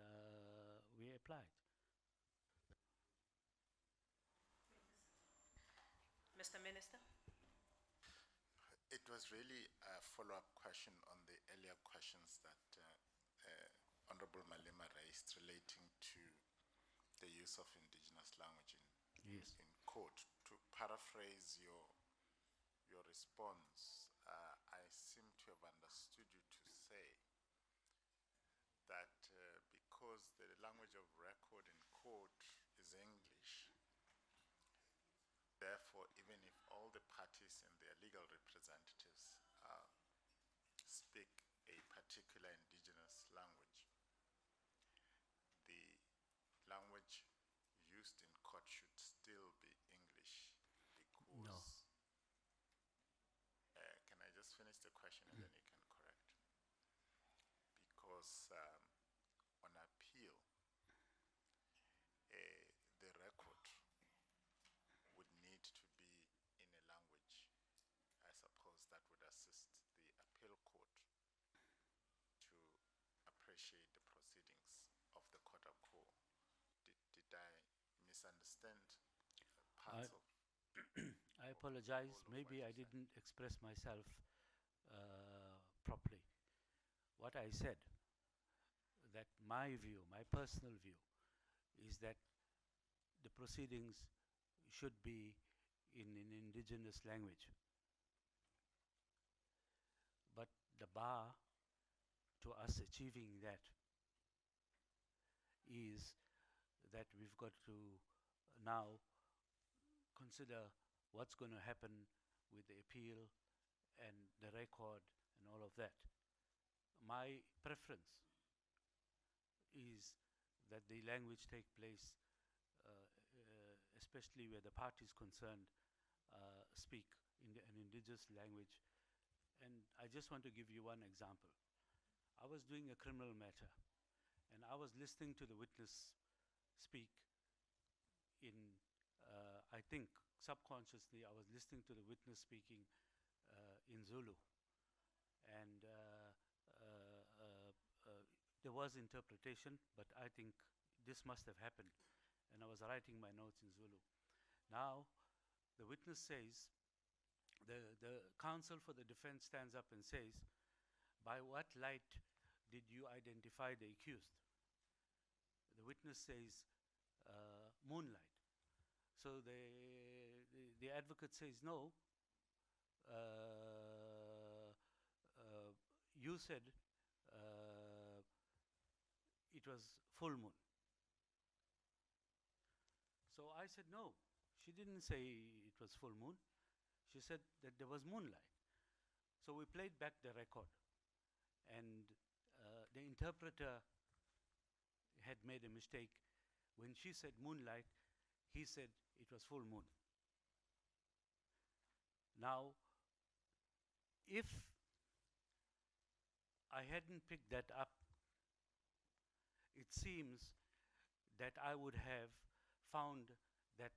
apply it. Mr. Minister? It was really a follow-up question on the earlier questions that Honorable Malema raised relating to the use of indigenous language in court. To paraphrase your response, I seem to have understood you to say that because the language of record in court is English, therefore, even if all the parties and their legal representatives speak a particular indigenous language, the language used in court should still be English, because... No. Can I just finish the question and then you can correct? Because on appeal, the record would need to be in a language, I suppose, that would assist the appeal court to appreciate the proceedings of the court of law. Did I misunderstand parts of... I apologize. Maybe I didn't express myself properly. What I said, that my view, my personal view, is that the proceedings should be in an indigenous language. But the bar to us achieving that is that we've got to now consider what's going to happen with the appeal and the record and all of that. My preference is that the language take place, especially where the parties concerned speak in an indigenous language. And I just want to give you one example. I was doing a criminal matter, and I was listening to the witness speak in, I think, subconsciously, I was listening to the witness speaking in Zulu. And there was interpretation, but I think this must have happened. And I was writing my notes in Zulu. Now, the witness says, the counsel for the defense stands up and says, by what light did you identify the accused? witness says moonlight. So the advocate says, no, you said it was full moon. So I said, no, she didn't say it was full moon. She said that there was moonlight. So we played back the record, and the interpreter had made a mistake. When she said moonlight, he said it was full moon. Now, if I hadn't picked that up, it seems that I would have found that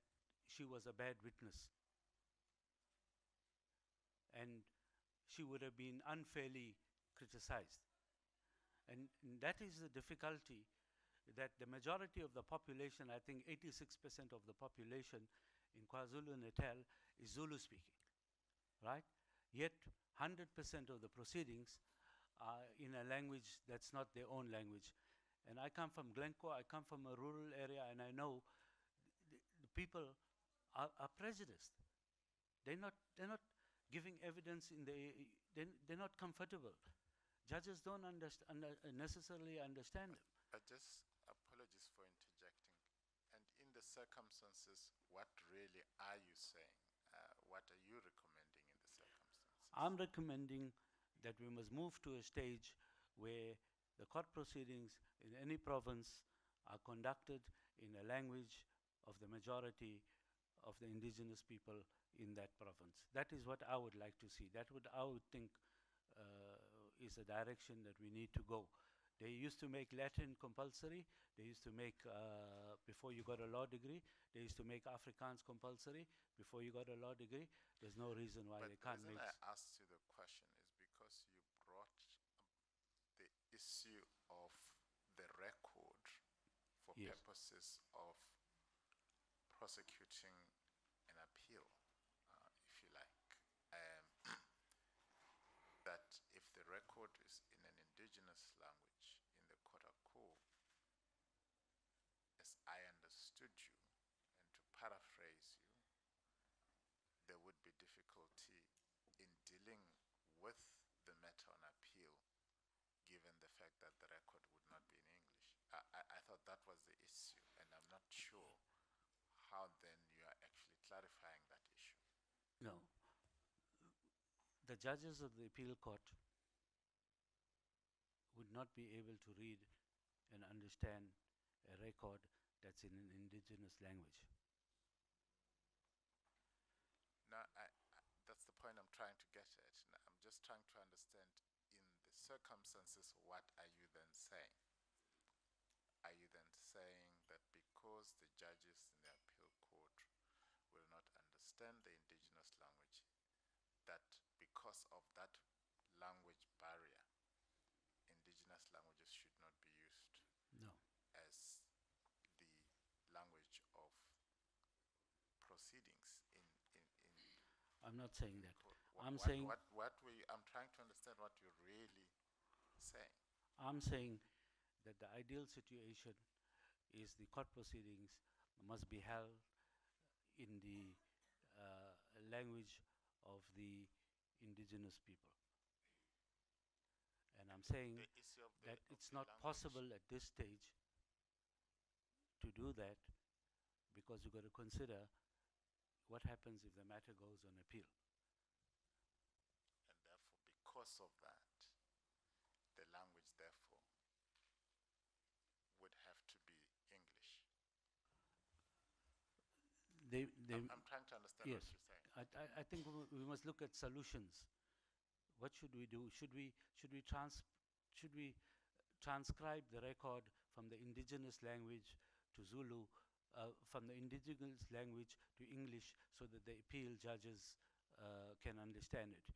she was a bad witness, and she would have been unfairly criticized. And that is the difficulty, that the majority of the population, I think 86% of the population in KwaZulu-Natal is Zulu speaking, right? Yet 100% of the proceedings are in a language that's not their own language. And I come from Glencoe, I come from a rural area, and I know the people are prejudiced. They're not giving evidence in they're not comfortable. Judges don't necessarily understand them. Just apologies for interjecting. And in the circumstances, what really are you saying? What are you recommending in the circumstances? I'm recommending that we must move to a stage where the court proceedings in any province are conducted in a language of the majority of the indigenous people in that province. That is what I would like to see. That I would think is a direction that we need to go. They used to make Latin compulsory. They used to make, before you got a law degree, they used to make Afrikaans compulsory before you got a law degree. There's no reason why they can't make. The reason I asked you the question is because you brought the issue of the record for purposes of prosecuting an appeal, if you like. That if the record is in an indigenous language in the Kotaku, as I understood you, and to paraphrase you, there would be difficulty in dealing with the matter on appeal, given the fact that the record would not be in English. I thought that was the issue, and I'm not sure how then you are actually clarifying that issue. No. The judges of the appeal court would not be able to read and understand a record that's in an indigenous language. Now, that's the point I'm trying to get at. Now, I'm just trying to understand, in the circumstances, what are you then saying? Are you then saying that because the judges in the appeal court will not understand the indigenous language, that because of that language barrier, indigenous languages should not be used? No. As the language of proceedings in I'm not saying that. I'm trying to understand what you're really saying. I'm saying that the ideal situation is the court proceedings must be held in the language of the indigenous people. And I'm saying that it's not possible at this stage to do that, because you've got to consider what happens if the matter goes on appeal. And therefore, because of that, the language, therefore, would have to be English. I'm trying to understand what you're saying. I think we must look at solutions. What should we do? Should we transcribe the record from the indigenous language to Zulu, from the indigenous language to English, so that the appeal judges can understand it?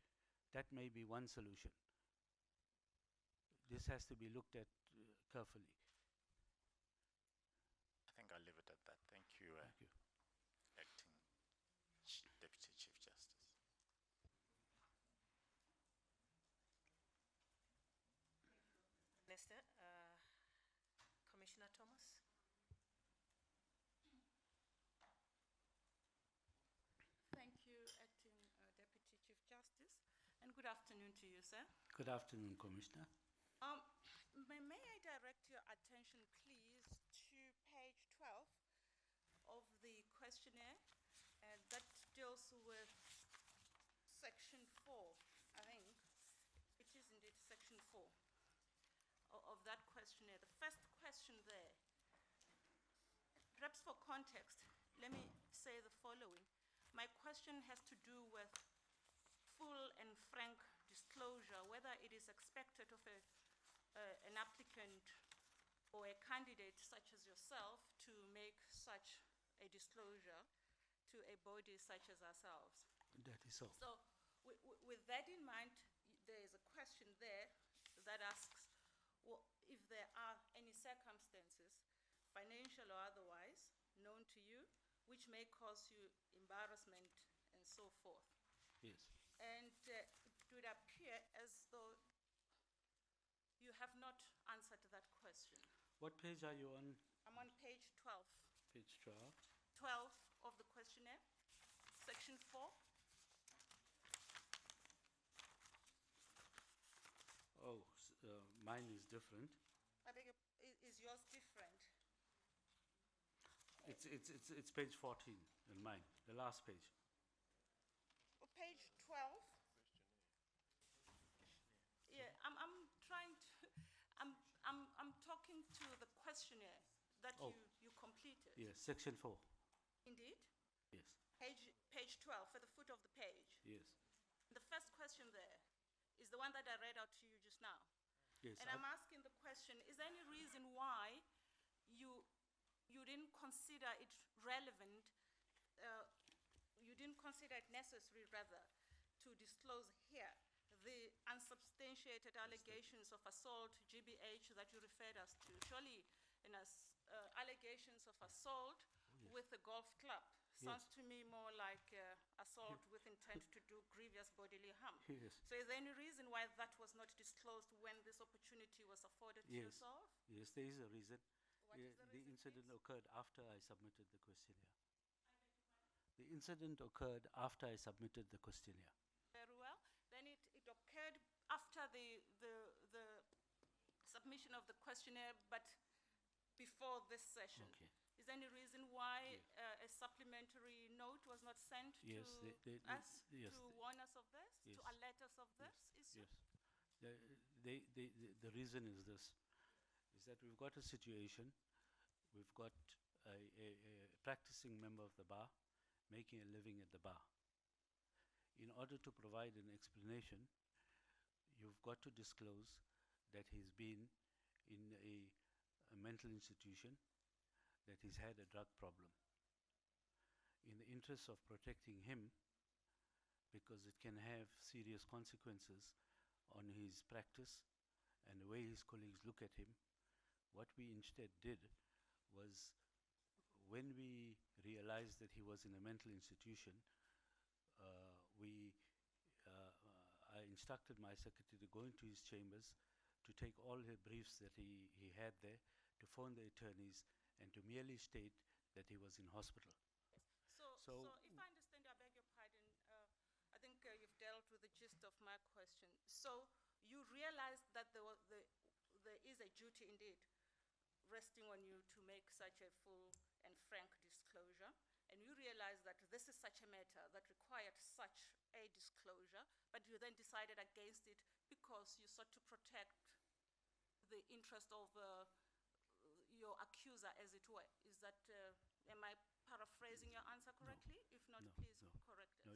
That may be one solution. This has to be looked at carefully. I think I'll leave it at that. Thank you. Thank you. Acting Deputy Chief Justice. Commissioner Thomas? afternoon to you, sir. Good afternoon, Commissioner. May I direct your attention, please, to page 12 of the questionnaire that deals with section 4, I think. It is indeed section 4 of that questionnaire. The first question there, perhaps for context, let me say the following. My question has to do with full and frank disclosure, whether it is expected of an applicant or a candidate such as yourself to make such a disclosure to a body such as ourselves. That is so. So with that in mind, there is a question there that asks if there are any circumstances, financial or otherwise, known to you, which may cause you embarrassment and so forth. Yes. And it would appear as though you have not answered that question. What page are you on? I'm on page 12. Page 12. 12 of the questionnaire, section 4. Oh, mine is different. I beg your, is yours different? It's page 14 in mine, the last page. Page 12. Yeah, I'm trying to, I'm talking to the questionnaire that you completed. Yes, section 4. Indeed? Yes. Page 12, at the foot of the page. Yes. The first question there is the one that I read out to you just now. Yes. And I'm asking the question, is there any reason why you didn't consider it relevant, you didn't consider it necessary, rather, to disclose here the unsubstantiated allegations of assault, GBH, that you referred us to? Surely, allegations of assault with a golf club sounds to me more like assault with intent to do grievous bodily harm. Yes. So is there any reason why that was not disclosed when this opportunity was afforded to yourself? Yes, there is a reason. What is the The reason, incident please? occurred after I submitted the questionnaire. The incident occurred after I submitted the questionnaire. Very well. Then it occurred after the submission of the questionnaire, but before this session. Okay. Is there any reason why a supplementary note was not sent to us to warn us of this, to alert us of this issue? Yes. The reason is this, is that we've got a situation, we've got a practicing member of the bar making a living at the bar. In order to provide an explanation, you've got to disclose that he's been in a mental institution, that he's had a drug problem. In the interest of protecting him, because it can have serious consequences on his practice and the way his colleagues look at him, what we instead did was, when we realized that he was in a mental institution, I instructed my secretary to go into his chambers, to take all the briefs that he had there, to phone the attorneys, and to merely state that he was in hospital. So if I understand, I beg your pardon, I think you've dealt with the gist of my question. So you realized that there is a duty indeed resting on you to make such a full and frank disclosure, and you realized that this is such a matter that required such a disclosure, but you then decided against it because you sought to protect the interest of your accuser, as it were. Is that, am I paraphrasing your answer correctly? If not, please correct us. No,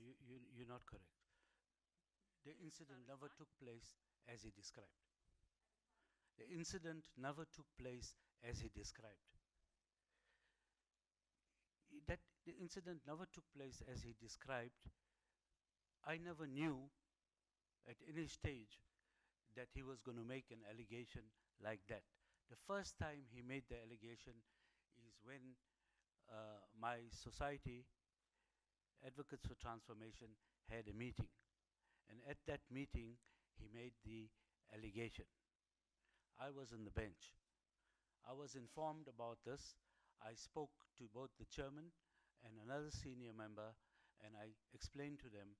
you're not correct. The incident never took place as he described. The incident never took place as he described. That the incident never took place as he described. I never knew at any stage that he was going to make an allegation like that. The first time he made the allegation is when my society, Advocates for Transformation, had a meeting. And at that meeting, he made the allegation. I was on the bench. I was informed about this. I spoke to both the chairman and another senior member, and I explained to them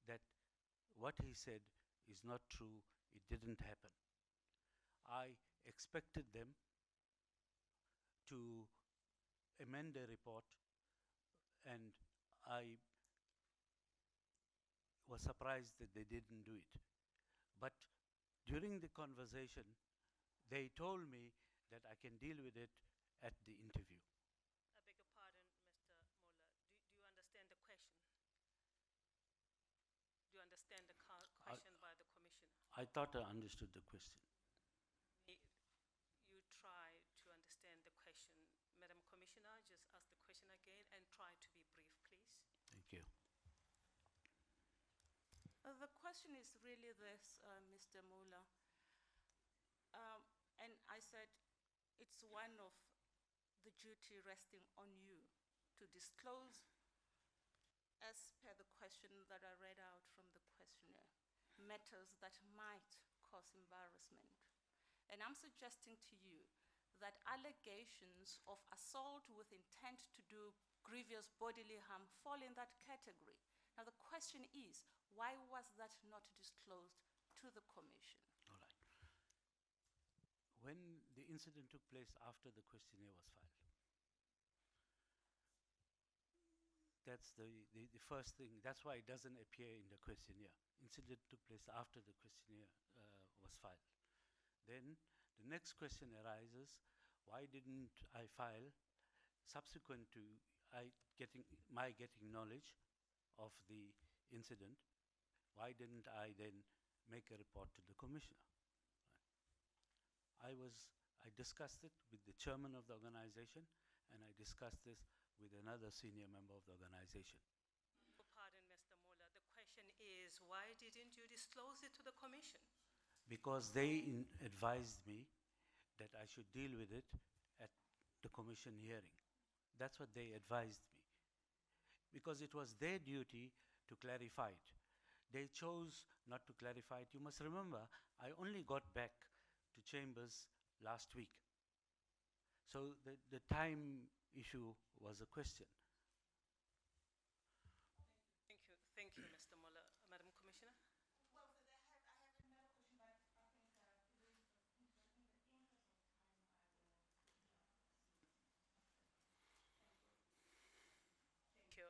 that what he said is not true. It didn't happen. I expected them to amend the report, and I was surprised that they didn't do it. But during the conversation, they told me that I can deal with it at the interview. I beg your pardon, Mr. Moola. Do you understand the question? Do you understand the question by the commissioner? I thought I understood the question. You try to understand the question. Madam Commissioner, just ask the question again and try to be brief, please. Thank you. The question is really this, Mr. Moola. And I said it's one of the duty resting on you to disclose, as per the question that I read out from the questionnaire, matters that might cause embarrassment. And I'm suggesting to you that allegations of assault with intent to do grievous bodily harm fall in that category. Now the question is, why was that not disclosed to the commission? All right. When the incident took place after the questionnaire was filed, that's the first thing. That's why it doesn't appear in the questionnaire. Incident took place after the questionnaire was filed. Then the next question arises, why didn't I file subsequent to my getting knowledge of the incident? Why didn't I then make a report to the commissioner? I discussed it with the chairman of the organization, and I discussed this with another senior member of the organization. Pardon, Mr. Moola. The question is, why didn't you disclose it to the commission? Because they advised me that I should deal with it at the commission hearing. That's what they advised me. Because it was their duty to clarify it. They chose not to clarify it. You must remember, I only got back to chambers last week. So the time issue was a question. Thank you, Mr. Moola. Madam Commissioner? Well, I have another question, but I think in the interest of time, Thank you.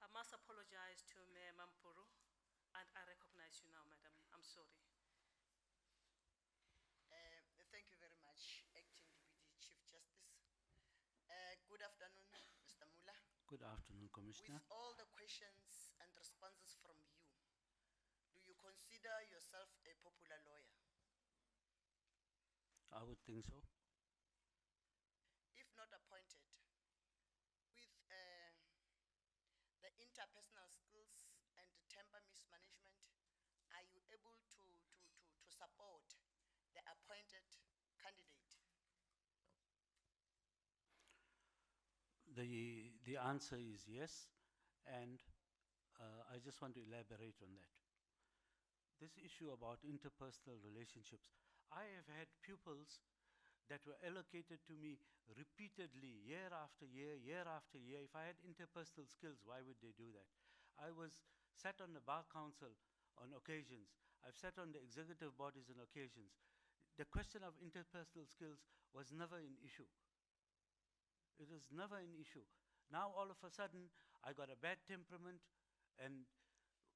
I must apologize to Mayor Mampuru, and I recognize you now, madam. I'm sorry. Thank you very much, Acting Deputy Chief Justice. Good afternoon, Mr. Moola. Good afternoon, Commissioner. With all the questions and responses from you, do you consider yourself a popular lawyer? I would think so. If not appointed, with the interpersonal skills and temper mismanagement, are you able to support the appointed candidate? The answer is yes, and I just want to elaborate on that. This issue about interpersonal relationships, I have had pupils that were allocated to me repeatedly, year after year, year after year. If I had interpersonal skills, why would they do that? I sat on the Bar Council on occasions. I've sat on the executive bodies on occasions. The question of interpersonal skills was never an issue. It was never an issue. Now all of a sudden, I got a bad temperament, and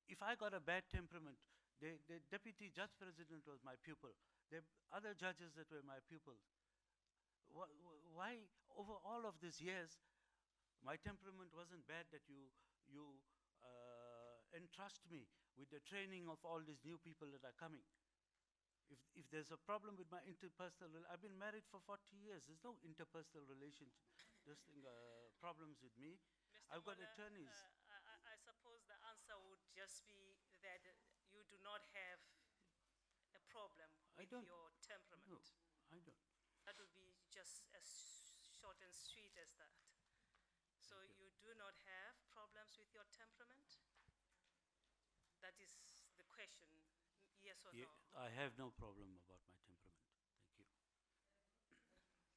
if I got a bad temperament, the deputy judge president was my pupil. The other judges that were my pupils. Why, over all of these years, my temperament wasn't bad that you entrust me with the training of all these new people that are coming? If there's a problem with my interpersonal, I've been married for 40 years. There's no interpersonal problems with me. Mr. I've got Moola, attorneys. I suppose the answer would just be that you do not have a problem with your temperament. No, I don't. That would be just as short and sweet as that. So you do not have problems with your temperament? That is the question, yes or no? I have no problem about my temperament.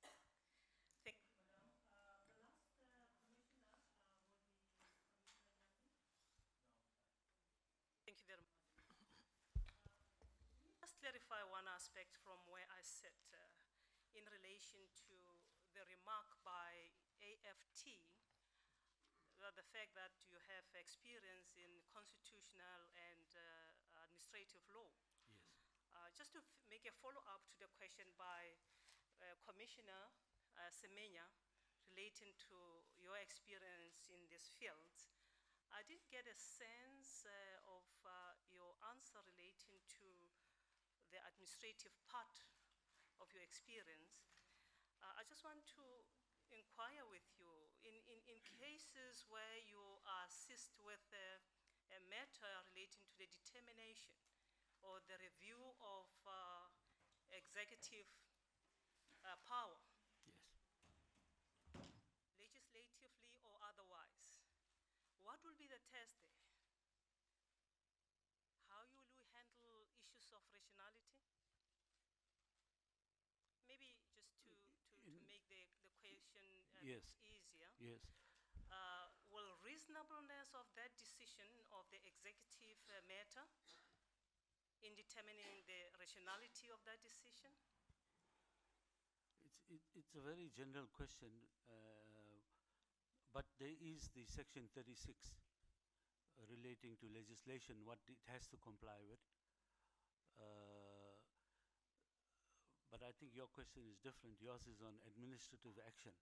Thank you. Thank you, madam. The last commissioner will be Commissioner Nyambi. Thank you very clarify one aspect from where I sit in relation to the remark by AFT, the fact that you have experience in constitutional and administrative law. Yes. Just to make a follow-up to the question by Commissioner Semenya relating to your experience in this field, I did get a sense of your answer relating to the administrative part of your experience. I just want to inquire with you, in cases where you assist with a matter relating to the determination or the review of executive power, Yes. legislatively or otherwise, what will be the test there? How will you handle issues of rationality? Maybe just to make the question a Yes. bit easier. Yes. Will reasonableness of that decision of the executive matter in determining the rationality of that decision? It's a very general question, but there is the section 36 relating to legislation, what it has to comply with. But I think your question is different. Yours is on administrative action.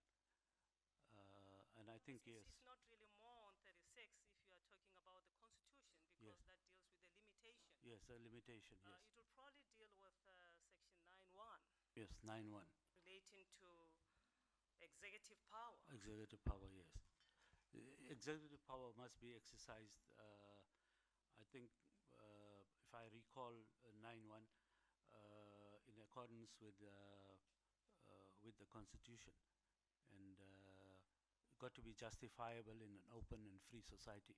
And I think, yes. It's not really more on 36 if you are talking about the Constitution, because Yes. that deals with the limitation. Yes, a limitation, yes. It will probably deal with section 9.1 Yes, 9.1. relating to executive power. Executive power, yes. The executive power must be exercised, I think, if I recall, 9.1, in accordance with the Constitution. And it got to be justifiable in an open and free society.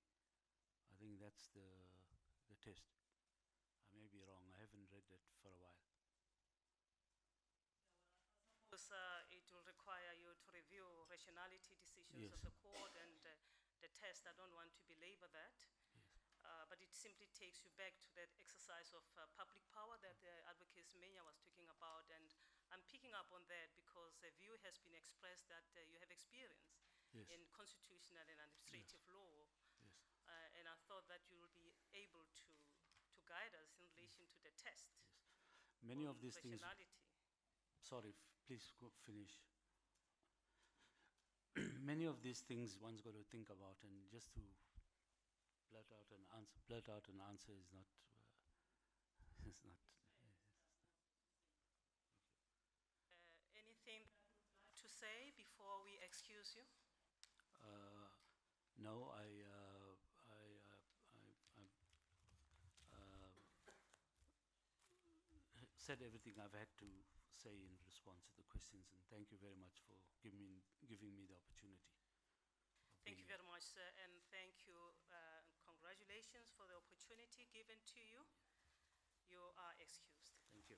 I think that's the test. I may be wrong. I haven't read it for a while. Because it will require you to review rationality decisions of Yes. the court and the test. I don't want to belabor that. But it simply takes you back to that exercise of public power that Advocate Semenya was talking about. And I'm picking up on that because a view has been expressed that you have experience Yes. in constitutional and administrative law. Yes. And I thought that you will be able to guide us in relation to the test. Yes. Many on of these things. rationality. Sorry, please go finish. Many of these things one's got to think about, and just to blurt out an answer is not. Is not. Anything that you would like to say before we excuse you? No, I said everything I've had to say in response to the questions, and thank you very much for giving me the opportunity. Thank you very much, sir, and thank you. Congratulations for the opportunity given to you. You are excused. Thank you.